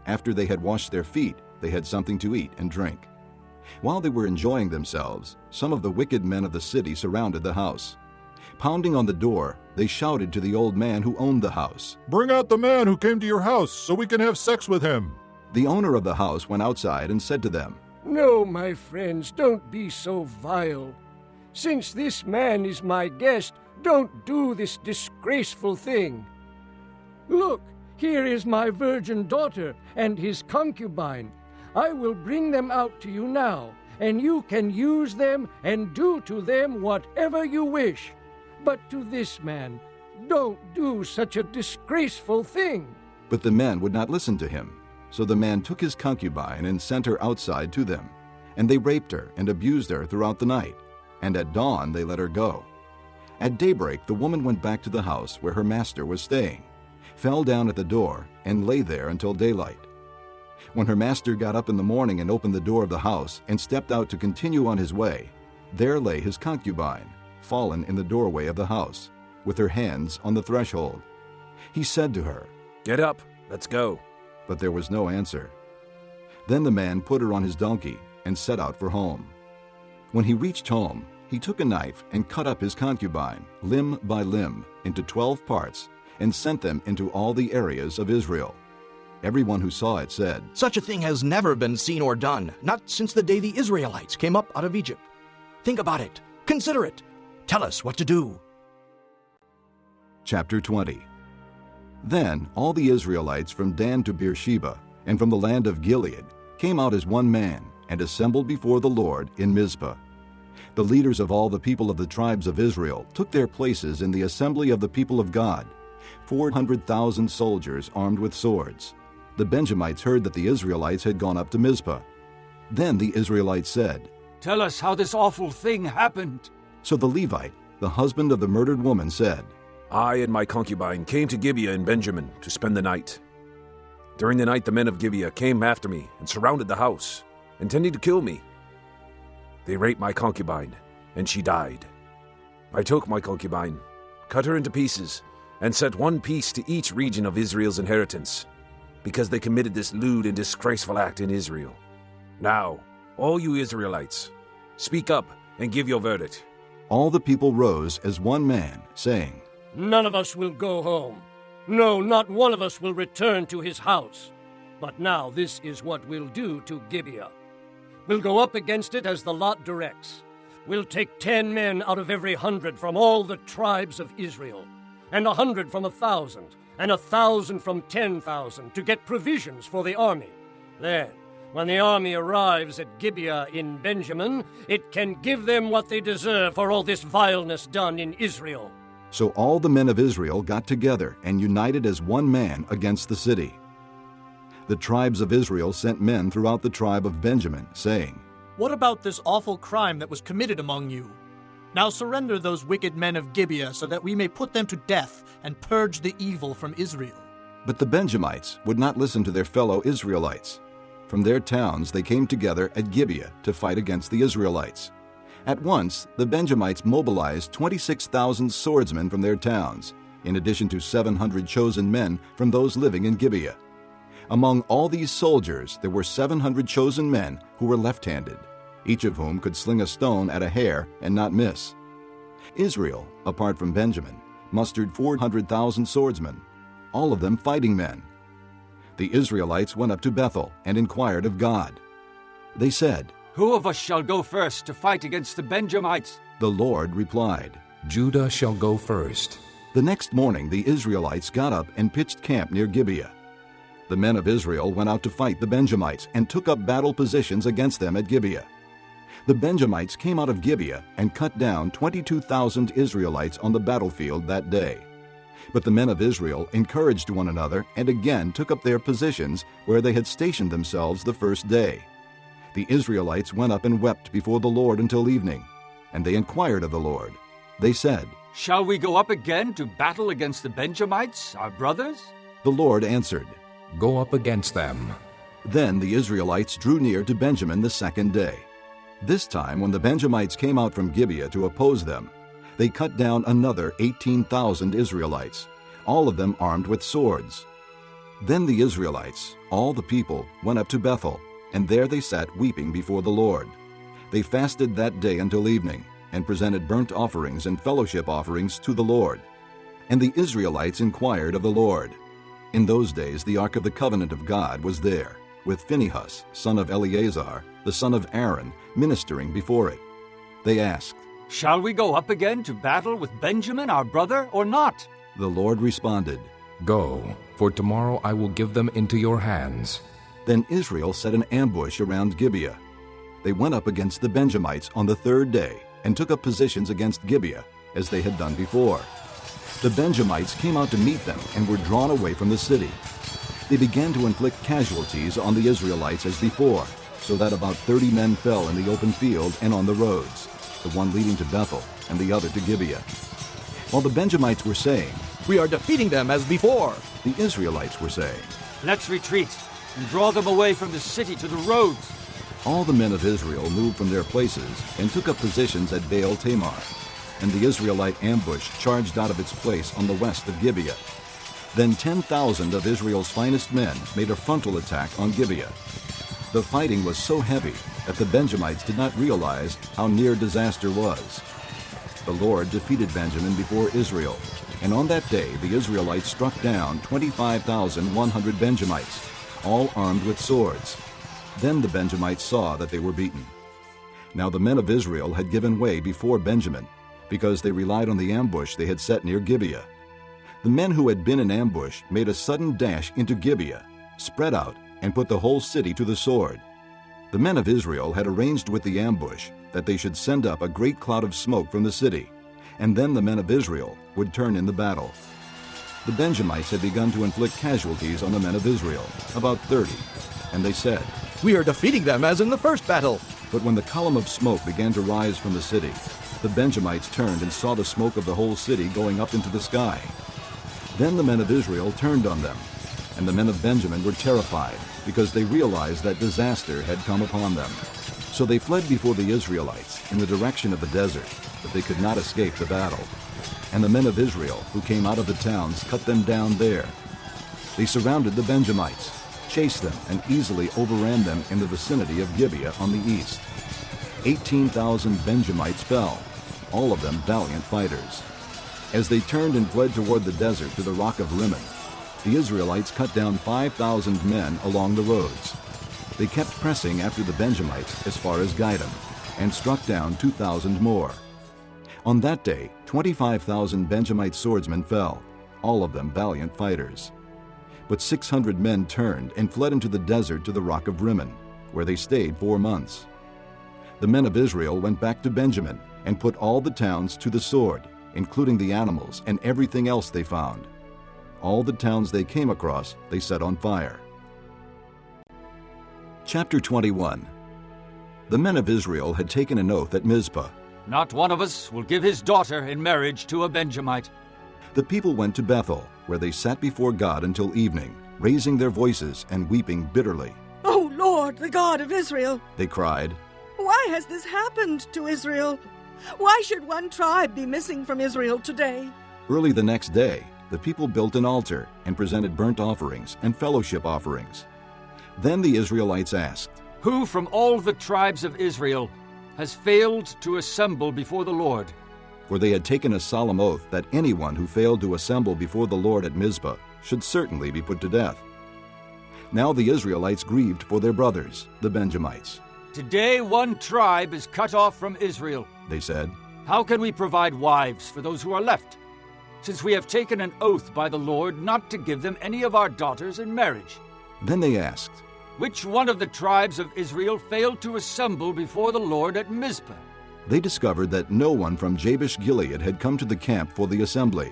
A: After they had washed their feet, they had something to eat and drink. While they were enjoying themselves, some of the wicked men of the city surrounded the house. Pounding on the door, they shouted to the old man who owned the house,
U: Bring out the man who came to your house so we can have sex with him.
A: The owner of the house went outside and said to them,
D: No, my friends, don't be so vile. Since this man is my guest, don't do this disgraceful thing. Look, here is my virgin daughter and his concubine. I will bring them out to you now,
M: and you can use them and do to them whatever you wish. But to this man, don't do such a disgraceful thing."
A: But the men would not listen to him. So the man took his concubine and sent her outside to them. And they raped her and abused her throughout the night. And at dawn they let her go. At daybreak the woman went back to the house where her master was staying, fell down at the door, and lay there until daylight. When her master got up in the morning and opened the door of the house and stepped out to continue on his way, there lay his concubine, fallen in the doorway of the house, with her hands on the threshold. He said to her,
S: "Get up, let's go."
A: But there was no answer. Then the man put her on his donkey and set out for home. When he reached home, he took a knife and cut up his concubine, limb by limb, into 12 parts, and sent them into all the areas of Israel. Everyone who saw it said,
V: "Such a thing has never been seen or done, not since the day the Israelites came up out of Egypt. Think about it. Consider it. Tell us what to do."
A: Chapter 20. Then all the Israelites from Dan to Beersheba and from the land of Gilead came out as one man and assembled before the Lord in Mizpah. The leaders of all the people of the tribes of Israel took their places in the assembly of the people of God, 400,000 soldiers armed with swords. The Benjamites heard that the Israelites had gone up to Mizpah. Then the Israelites said,
B: "Tell us how this awful thing happened."
A: So the Levite, the husband of the murdered woman, said,
S: "I and my concubine came to Gibeah in Benjamin to spend the night. During the night the men of Gibeah came after me and surrounded the house, intending to kill me. They raped my concubine, and she died. I took my concubine, cut her into pieces, and set one piece to each region of Israel's inheritance, because they committed this lewd and disgraceful act in Israel. Now, all you Israelites, speak up and give your verdict."
A: All the people rose as one man, saying,
D: "None of us will go home. No, not one of us will return to his house. But now this is what we'll do to Gibeah. We'll go up against it as the lot directs. We'll take 10 men out of every 100 from all the tribes of Israel, and 100 from 1,000, and 1,000 from 10,000 to get provisions for the army. Then, when the army arrives at Gibeah in Benjamin, it can give them what they deserve for all this vileness done in Israel."
A: So all the men of Israel got together and united as one man against the city. The tribes of Israel sent men throughout the tribe of Benjamin, saying,
L: "What about this awful crime that was committed among you? Now surrender those wicked men of Gibeah so that we may put them to death and purge the evil from Israel."
A: But the Benjamites would not listen to their fellow Israelites. From their towns they came together at Gibeah to fight against the Israelites. At once the Benjamites mobilized 26,000 swordsmen from their towns, in addition to 700 chosen men from those living in Gibeah. Among all these soldiers there were 700 chosen men who were left-handed, each of whom could sling a stone at a hair and not miss. Israel, apart from Benjamin, mustered 400,000 swordsmen, all of them fighting men. The Israelites went up to Bethel and inquired of God. They said,
B: "Who of us shall go first to fight against the Benjamites?"
A: The Lord replied,
C: "Judah shall go first."
A: The next morning the Israelites got up and pitched camp near Gibeah. The men of Israel went out to fight the Benjamites and took up battle positions against them at Gibeah. The Benjamites came out of Gibeah and cut down 22,000 Israelites on the battlefield that day. But the men of Israel encouraged one another and again took up their positions where they had stationed themselves the first day. The Israelites went up and wept before the Lord until evening, and they inquired of the Lord. They said,
B: "Shall we go up again to battle against the Benjamites, our brothers?"
A: The Lord answered,
C: "Go up against them."
A: Then the Israelites drew near to Benjamin the second day. This time, when the Benjamites came out from Gibeah to oppose them, they cut down another 18,000 Israelites, all of them armed with swords. Then the Israelites, all the people, went up to Bethel, and there they sat weeping before the Lord. They fasted that day until evening, and presented burnt offerings and fellowship offerings to the Lord. And the Israelites inquired of the Lord. In those days the ark of the covenant of God was there, with Phinehas, son of Eleazar, the son of Aaron, ministering before it. They asked,
B: "Shall we go up again to battle with Benjamin, our brother, or not?"
A: The Lord responded,
C: "Go, for tomorrow I will give them into your hands."
A: Then Israel set an ambush around Gibeah. they went up against the Benjamites on the third day and took up positions against Gibeah, as they had done before. The Benjamites came out to meet them and were drawn away from the city. They began to inflict casualties on the Israelites as before, so that about 30 men fell in the open field and on the roads, the one leading to Bethel and the other to Gibeah. While the Benjamites were saying,
V: "We are defeating them as before,"
A: the Israelites were saying,
B: "Let's retreat and draw them away from the city to the roads."
A: All the men of Israel moved from their places and took up positions at Baal Tamar, and the Israelite ambush charged out of its place on the west of Gibeah. Then 10,000 of Israel's finest men made a frontal attack on Gibeah. The fighting was so heavy that the Benjamites did not realize how near disaster was. The Lord defeated Benjamin before Israel, and on that day the Israelites struck down 25,100 Benjamites, all armed with swords. Then the Benjamites saw that they were beaten. Now the men of Israel had given way before Benjamin, because they relied on the ambush they had set near Gibeah. The men who had been in ambush made a sudden dash into Gibeah, spread out, and put the whole city to the sword. The men of Israel had arranged with the ambush that they should send up a great cloud of smoke from the city, and then the men of Israel would turn in the battle. The Benjamites had begun to inflict casualties on the men of Israel, about 30, and they said,
V: "We are defeating them as in the first battle."
A: But when the column of smoke began to rise from the city, the Benjamites turned and saw the smoke of the whole city going up into the sky. Then the men of Israel turned on them, and the men of Benjamin were terrified, because they realized that disaster had come upon them. So they fled before the Israelites in the direction of the desert, but they could not escape the battle. And the men of Israel who came out of the towns cut them down there. They surrounded the Benjamites, chased them, and easily overran them in the vicinity of Gibeah on the east. 18,000 Benjamites fell, all of them valiant fighters. As they turned and fled toward the desert to the rock of Rimmon, the Israelites cut down 5,000 men along the roads. They kept pressing after the Benjamites as far as Gideon, and struck down 2,000 more. On that day, 25,000 Benjamite swordsmen fell, all of them valiant fighters. But 600 men turned and fled into the desert to the rock of Rimmon, where they stayed 4 months. The men of Israel went back to Benjamin and put all the towns to the sword, including the animals and everything else they found. All the towns they came across they set on fire. Chapter 21. The men of Israel had taken an oath at Mizpah.
B: "Not one of us will give his daughter in marriage to a Benjamite."
A: The people went to Bethel, where they sat before God until evening, raising their voices and weeping bitterly.
Q: "O Lord, the God of Israel,"
A: they cried,
Q: "why has this happened to Israel? Why should one tribe be missing from Israel today?"
A: Early the next day, the people built an altar and presented burnt offerings and fellowship offerings. Then the Israelites asked,
B: "Who from all the tribes of Israel has failed to assemble before the Lord?"
A: For they had taken a solemn oath that anyone who failed to assemble before the Lord at Mizpah should certainly be put to death. Now the Israelites grieved for their brothers, the Benjamites.
B: "Today one tribe is cut off from Israel,"
A: they said.
B: "How can we provide wives for those who are left, since we have taken an oath by the Lord not to give them any of our daughters in marriage?"
A: Then they asked,
B: "Which one of the tribes of Israel failed to assemble before the Lord at Mizpah?"
A: They discovered that no one from Jabesh-Gilead had come to the camp for the assembly.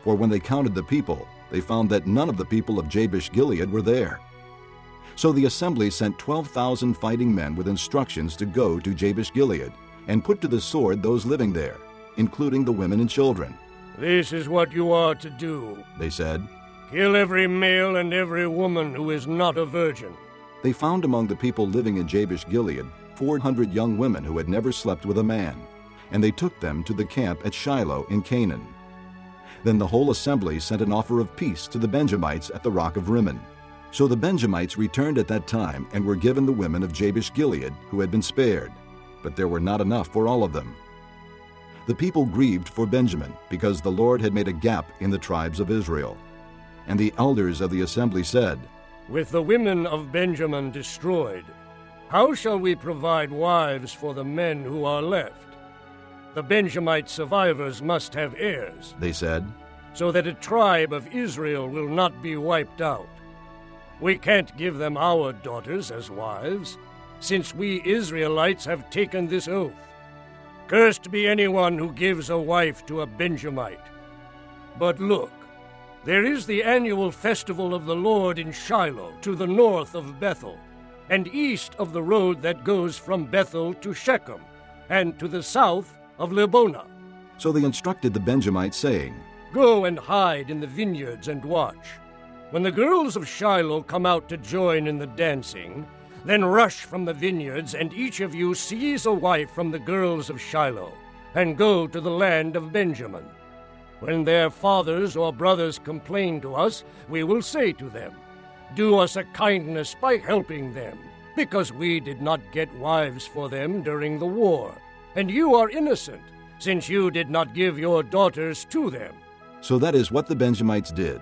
A: For when they counted the people, they found that none of the people of Jabesh-Gilead were there. So the assembly sent 12,000 fighting men with instructions to go to Jabesh-Gilead and put to the sword those living there, including the women and children.
M: "This is what you are to do,"
A: they said.
M: "Kill every male and every woman who is not a virgin."
A: They found among the people living in Jabesh-Gilead 400 young women who had never slept with a man, and they took them to the camp at Shiloh in Canaan. Then the whole assembly sent an offer of peace to the Benjamites at the rock of Rimmon. So the Benjamites returned at that time and were given the women of Jabesh-Gilead who had been spared, but there were not enough for all of them. The people grieved for Benjamin because the Lord had made a gap in the tribes of Israel. And the elders of the assembly said,
M: "With the women of Benjamin destroyed, how shall we provide wives for the men who are left? The Benjamite survivors must have heirs,"
A: they said,
M: "so that a tribe of Israel will not be wiped out. We can't give them our daughters as wives, since we Israelites have taken this oath. Cursed be anyone who gives a wife to a Benjamite. But look, there is the annual festival of the Lord in Shiloh, to the north of Bethel, and east of the road that goes from Bethel to Shechem, and to the south of Lebonah.
A: So they instructed the Benjamites, saying,
M: Go and hide in the vineyards and watch. When the girls of Shiloh come out to join in the dancing, then rush from the vineyards, and each of you seize a wife from the girls of Shiloh, and go to the land of Benjamin. When their fathers or brothers complain to us, we will say to them, Do us a kindness by helping them, because we did not get wives for them during the war, and you are innocent, since you did not give your daughters to them.
A: So that is what the Benjamites did.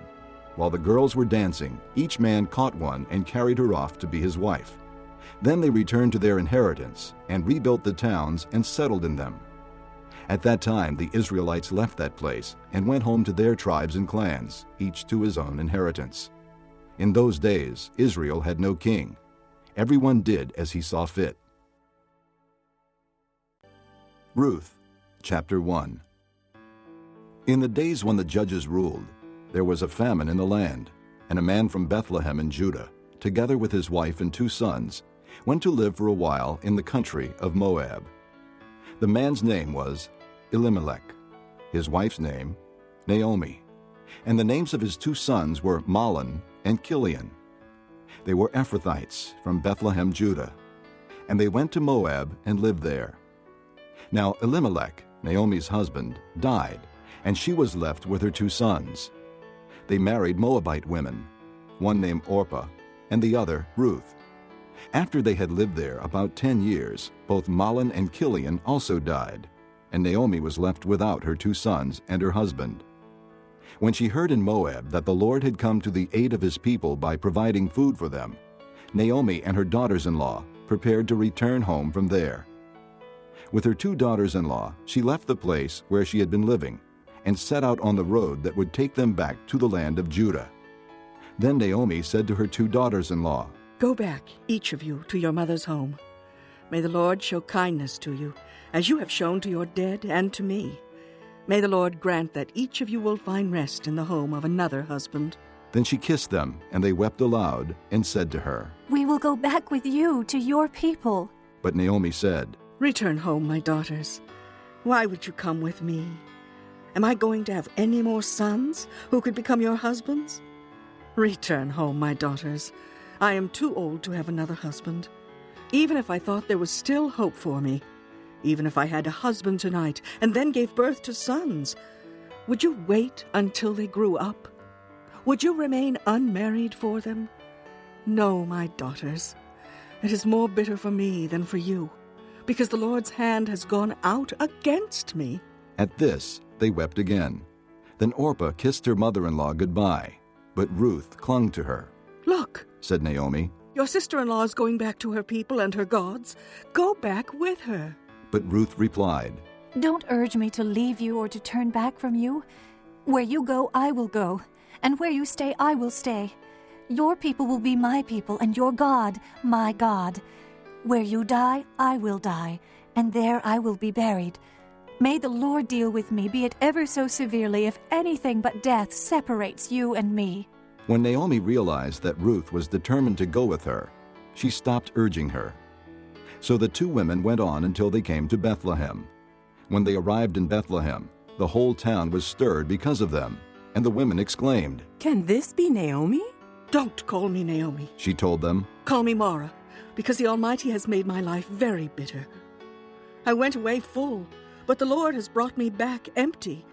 A: While the girls were dancing, each man caught one and carried her off to be his wife. Then they returned to their inheritance and rebuilt the towns and settled in them. At that time the Israelites left that place and went home to their tribes and clans, each to his own inheritance. In those days Israel had no king. Everyone did as he saw fit. Ruth, chapter 1. In the days when the judges ruled, there was a famine in the land, and a man from Bethlehem in Judah, together with his wife and 2 sons, went to live for a while in the country of Moab. The man's name was Elimelech, his wife's name Naomi, and the names of his 2 sons were Mahlon and Chilion. They were Ephrathites from Bethlehem, Judah, and they went to Moab and lived there. Now Elimelech, Naomi's husband, died, and she was left with her 2 sons. They married Moabite women, one named Orpah and the other Ruth. After they had lived there about 10 years, both Mahlon and Chilion also died, and Naomi was left without her 2 sons and her husband. When she heard in Moab that the Lord had come to the aid of his people by providing food for them, Naomi and her daughters-in-law prepared to return home from there. With her 2 daughters-in-law, she left the place where she had been living and set out on the road that would take them back to the land of Judah. Then Naomi said to her 2 daughters-in-law,
Q: Go back, each of you, to your mother's home. May the Lord show kindness to you, as you have shown to your dead and to me. May the Lord grant that each of you will find rest in the home of another husband.
A: Then she kissed them, and they wept aloud, and said to her,
G: We will go back with you to your people.
A: But Naomi said,
Q: Return home, my daughters. Why would you come with me? Am I going to have any more sons who could become your husbands? Return home, my daughters. I am too old to have another husband. Even if I thought there was still hope for me, even if I had a husband tonight and then gave birth to sons, would you wait until they grew up? Would you remain unmarried for them? No, my daughters. It is more bitter for me than for you, because the Lord's hand has gone out against me.
A: At this they wept again. Then Orpah kissed her mother-in-law goodbye, but Ruth clung to her.
Q: Look,
A: said Naomi,
Q: your sister-in-law is going back to her people and her gods. Go back with her.
A: But Ruth replied,
G: Don't urge me to leave you or to turn back from you. Where you go, I will go, and where you stay, I will stay. Your people will be my people, and your God, my God. Where you die, I will die, and there I will be buried. May the Lord deal with me, be it ever so severely, if anything but death separates you and me.
A: When Naomi realized that Ruth was determined to go with her, she stopped urging her. So the 2 women went on until they came to Bethlehem. When they arrived in Bethlehem, the whole town was stirred because of them, and the women exclaimed,
R: Can this be Naomi?
Q: Don't call me Naomi,
A: she told them.
Q: Call me Mara, because the Almighty has made my life very bitter. I went away full, but the Lord has brought me back empty.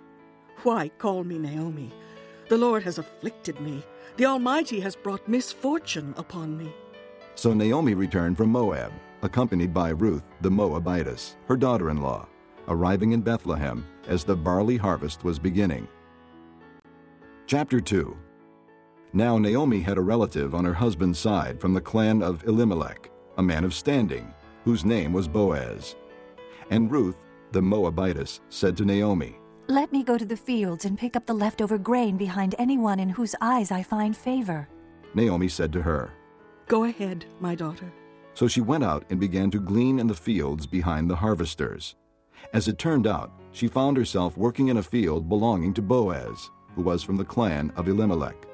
Q: Why call me Naomi? The Lord has afflicted me. The Almighty has brought misfortune upon me.
A: So Naomi returned from Moab, accompanied by Ruth the Moabitess, her daughter-in-law, arriving in Bethlehem as the barley harvest was beginning. Chapter 2. Now Naomi had a relative on her husband's side from the clan of Elimelech, a man of standing, whose name was Boaz. And Ruth the Moabitess said to Naomi,
G: Let me go to the fields and pick up the leftover grain behind anyone in whose eyes I find favor.
A: Naomi said to her,
Q: Go ahead, my daughter.
A: So she went out and began to glean in the fields behind the harvesters. As it turned out, she found herself working in a field belonging to Boaz, who was from the clan of Elimelech.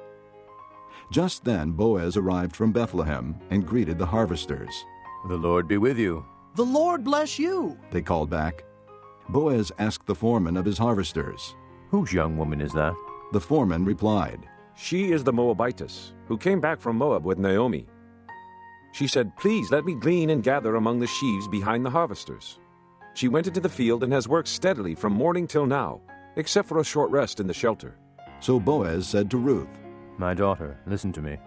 A: Just then Boaz arrived from Bethlehem and greeted the harvesters.
E: "The Lord be with you."
L: "The Lord bless you,"
A: they called back. Boaz asked the foreman of his harvesters,
E: "Whose young woman is that?"
A: The foreman replied,
O: "She is the Moabitess, who came back from Moab with Naomi. She said, 'Please let me glean and gather among the sheaves behind the harvesters.' She went into the field and has worked steadily from morning till now, except for a short rest in the shelter."
A: So Boaz said to Ruth,
E: "My daughter, listen to me.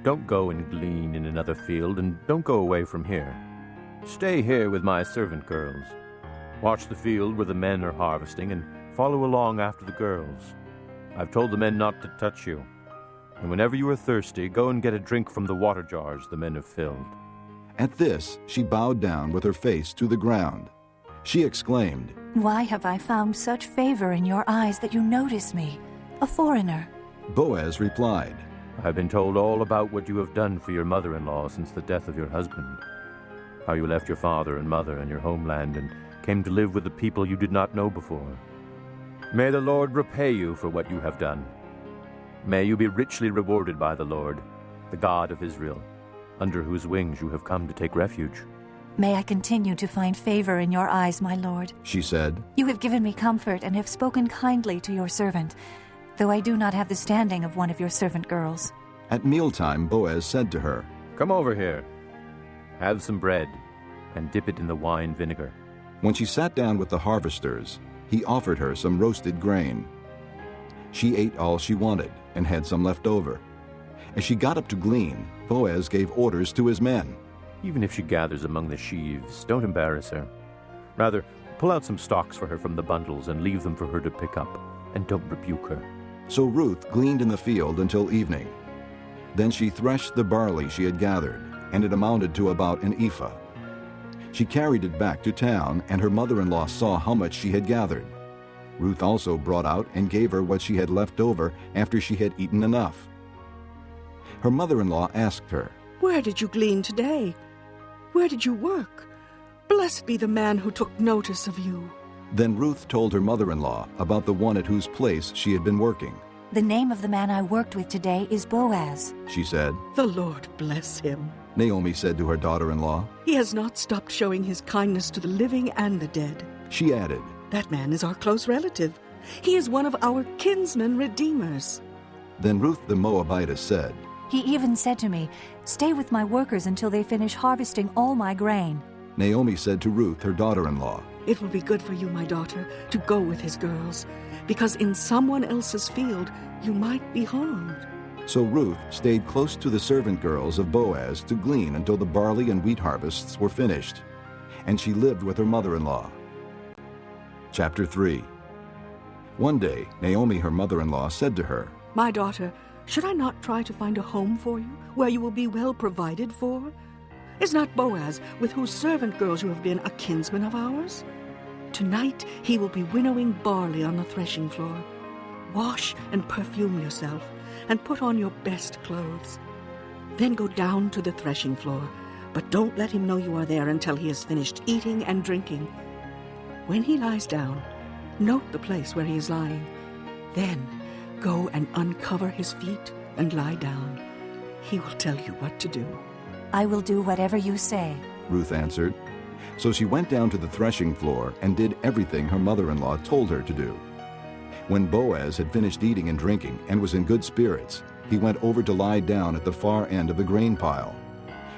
E: Don't go and glean in another field, and don't go away from here. Stay here with my servant girls. Watch the field where the men are harvesting, and follow along after the girls. I've told the men not to touch you. And whenever you are thirsty, go and get a drink from the water jars the men have filled."
A: At this, she bowed down with her face to the ground. She exclaimed,
G: "Why have I found such favor in your eyes that you notice me, a foreigner?"
A: Boaz replied,
E: "I've been told all about what you have done for your mother-in-law since the death of your husband, how you left your father and mother and your homeland and came to live with the people you did not know before. May the Lord repay you for what you have done. May you be richly rewarded by the Lord, the God of Israel, under whose wings you have come to take refuge."
G: "May I continue to find favor in your eyes, my lord,"
A: she said.
G: "You have given me comfort and have spoken kindly to your servant, though I do not have the standing of one of your servant girls."
A: At mealtime Boaz said to her,
E: "Come over here. Have some bread and dip it in the wine vinegar."
A: When she sat down with the harvesters, he offered her some roasted grain. She ate all she wanted and had some left over. As she got up to glean, Boaz gave orders to his men.
E: "Even if she gathers among the sheaves, don't embarrass her. Rather, pull out some stalks for her from the bundles and leave them for her to pick up, and don't rebuke her."
A: So Ruth gleaned in the field until evening. Then she threshed the barley she had gathered, and it amounted to about an ephah. She carried it back to town, and her mother-in-law saw how much she had gathered. Ruth also brought out and gave her what she had left over after she had eaten enough. Her mother-in-law asked her,
Q: "Where did you glean today? Where did you work? Blessed be the man who took notice of you."
A: Then Ruth told her mother-in-law about the one at whose place she had been working.
G: "The name of the man I worked with today is Boaz,"
A: she said.
Q: "The Lord bless him,"
A: Naomi said to her daughter-in-law.
Q: "He has not stopped showing his kindness to the living and the dead."
A: She added,
Q: "That man is our close relative. He is one of our kinsmen redeemers."
A: Then Ruth the Moabitess said,
G: "He even said to me, 'Stay with my workers until they finish harvesting all my grain.'"
A: Naomi said to Ruth, her daughter-in-law,
Q: "It will be good for you, my daughter, to go with his girls, because in someone else's field you might be harmed."
A: So Ruth stayed close to the servant girls of Boaz to glean until the barley and wheat harvests were finished, and she lived with her mother-in-law. Chapter 3. One day, Naomi, her mother-in-law, said to her,
Q: "My daughter, should I not try to find a home for you, where you will be well provided for? Is not Boaz, with whose servant girls you have been, a kinsman of ours? Tonight he will be winnowing barley on the threshing floor. Wash and perfume yourself, and put on your best clothes. Then go down to the threshing floor, but don't let him know you are there until he has finished eating and drinking. When he lies down, note the place where he is lying. Then go and uncover his feet and lie down. He will tell you what to do."
G: "I will do whatever you say,"
A: Ruth answered. So she went down to the threshing floor and did everything her mother-in-law told her to do. When Boaz had finished eating and drinking and was in good spirits, he went over to lie down at the far end of the grain pile.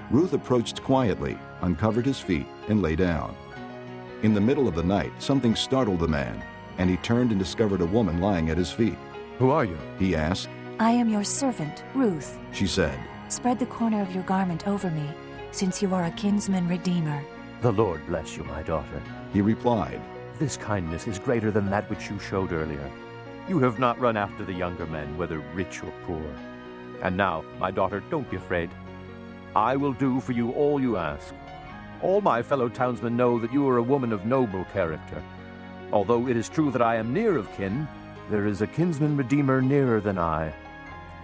A: Ruth approached quietly, uncovered his feet, and lay down. In the middle of the night, something startled the man, and he turned and discovered a woman lying at his feet.
E: "Who are you?"
A: he asked.
G: "I am your servant, Ruth,"
A: she said.
G: "Spread the corner of your garment over me, since you are a kinsman redeemer."
E: "The Lord bless you, my daughter,"
A: he replied.
E: "This kindness is greater than that which you showed earlier. You have not run after the younger men, whether rich or poor. And now, my daughter, don't be afraid. I will do for you all you ask. All my fellow townsmen know that you are a woman of noble character. Although it is true that I am near of kin, there is a kinsman redeemer nearer than I.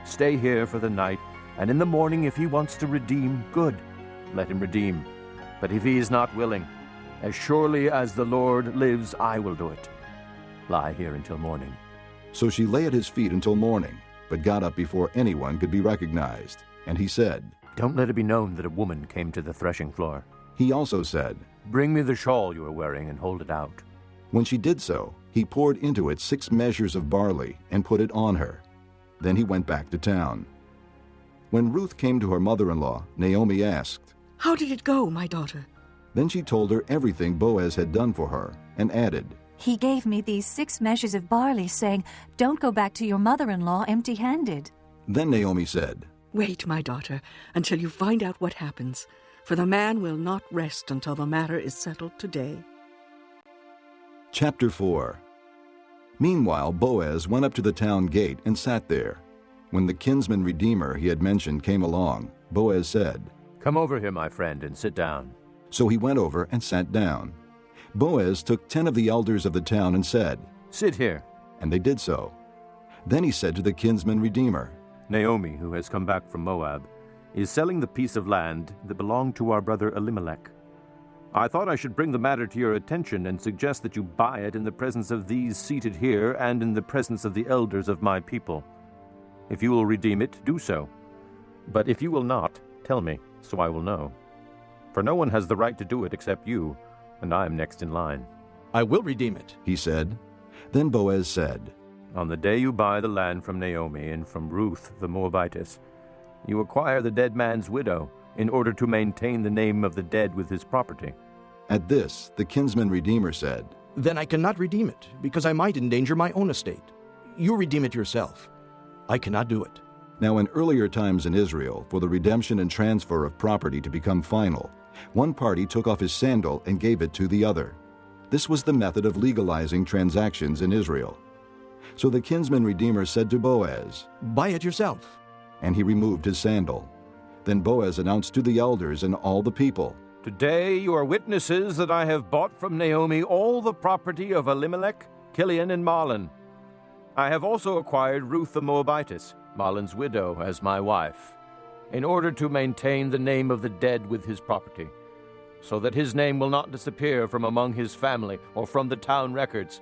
E: Stay here for the night, and in the morning if he wants to redeem, good. let him redeem. But if he is not willing, as surely as the Lord lives, I will do it. Lie here until morning."
A: So she lay at his feet until morning, but got up before anyone could be recognized. And he said,
E: "Don't let it be known that a woman came to the threshing floor."
A: He also said,
E: "Bring me the shawl you are wearing and hold it out."
A: When she did so, he poured into it 6 measures of barley and put it on her. Then he went back to town. When Ruth came to her mother-in-law, Naomi asked,
Q: "How did it go, my daughter?"
A: Then she told her everything Boaz had done for her, and added,
G: "He gave me these 6 measures of barley, saying, 'Don't go back to your mother-in-law empty-handed.'"
A: Then Naomi said,
Q: "Wait, my daughter, until you find out what happens, for the man will not rest until the matter is settled today."
A: Chapter 4. Meanwhile Boaz went up to the town gate and sat there. When the kinsman redeemer he had mentioned came along, Boaz said,
E: "Come over here, my friend, and sit down."
A: So he went over and sat down. Boaz took 10 of the elders of the town and said,
E: "Sit here."
A: And they did so. Then he said to the kinsman redeemer,
E: "Naomi, who has come back from Moab, is selling the piece of land that belonged to our brother Elimelech. I thought I should bring the matter to your attention and suggest that you buy it in the presence of these seated here and in the presence of the elders of my people. If you will redeem it, do so. But if you will not, tell me, so I will know. For no one has the right to do it except you, and I am next in line."
V: "I will redeem it,"
A: he said. Then Boaz said,
E: "On the day you buy the land from Naomi and from Ruth the Moabitess, you acquire the dead man's widow in order to maintain the name of the dead with his property."
A: At this, the kinsman redeemer said,
V: "Then I cannot redeem it, because I might endanger my own estate. You redeem it yourself. I cannot do it."
A: Now in earlier times in Israel, for the redemption and transfer of property to become final, one party took off his sandal and gave it to the other. This was the method of legalizing transactions in Israel. So the kinsman redeemer said to Boaz,
V: "Buy it yourself."
A: And he removed his sandal. Then Boaz announced to the elders and all the people,
E: "Today you are witnesses that I have bought from Naomi all the property of Elimelech, Chilion, and Mahlon. I have also acquired Ruth the Moabitess, Mahlon's widow, as my wife, in order to maintain the name of the dead with his property, so that his name will not disappear from among his family or from the town records.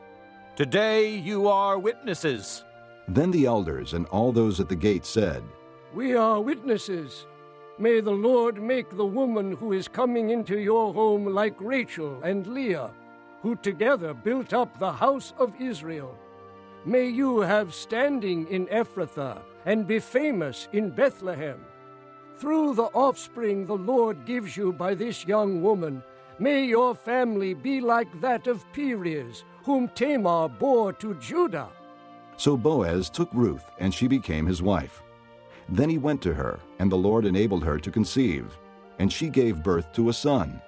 E: Today you are witnesses."
A: Then the elders and all those at the gate said,
M: "We are witnesses. May the Lord make the woman who is coming into your home like Rachel and Leah, who together built up the house of Israel. May you have standing in Ephrathah and be famous in Bethlehem. Through the offspring the Lord gives you by this young woman, may your family be like that of Perez, whom Tamar bore to Judah."
A: So Boaz took Ruth, and she became his wife. Then he went to her, and the Lord enabled her to conceive, and she gave birth to a son.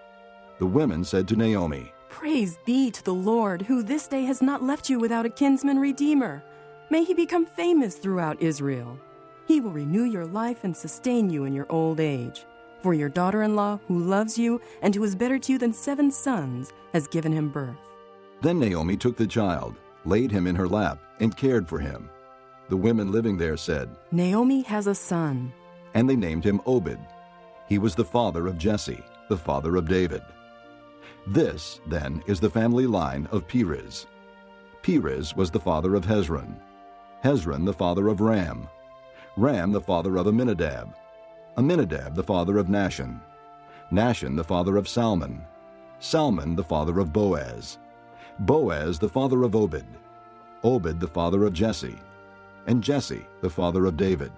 A: The women said to Naomi,
R: Praise be to the Lord, who this day has not left you without a kinsman redeemer. May he become famous throughout Israel. He will renew your life and sustain you in your old age. For your daughter-in-law, who loves you and who is better to you than 7 sons, has given him birth."
A: Then Naomi took the child, laid him in her lap, and cared for him. The women living there said,
R: "Naomi has a son."
A: And they named him Obed. He was the father of Jesse, the father of David. This, then, is the family line of Perez. Perez was the father of Hezron. Hezron the father of Ram. Ram the father of Amminadab. Amminadab the father of Nahshon. Nahshon the father of Salmon. Salmon the father of Boaz. Boaz the father of Obed. Obed the father of Jesse. And Jesse the father of David.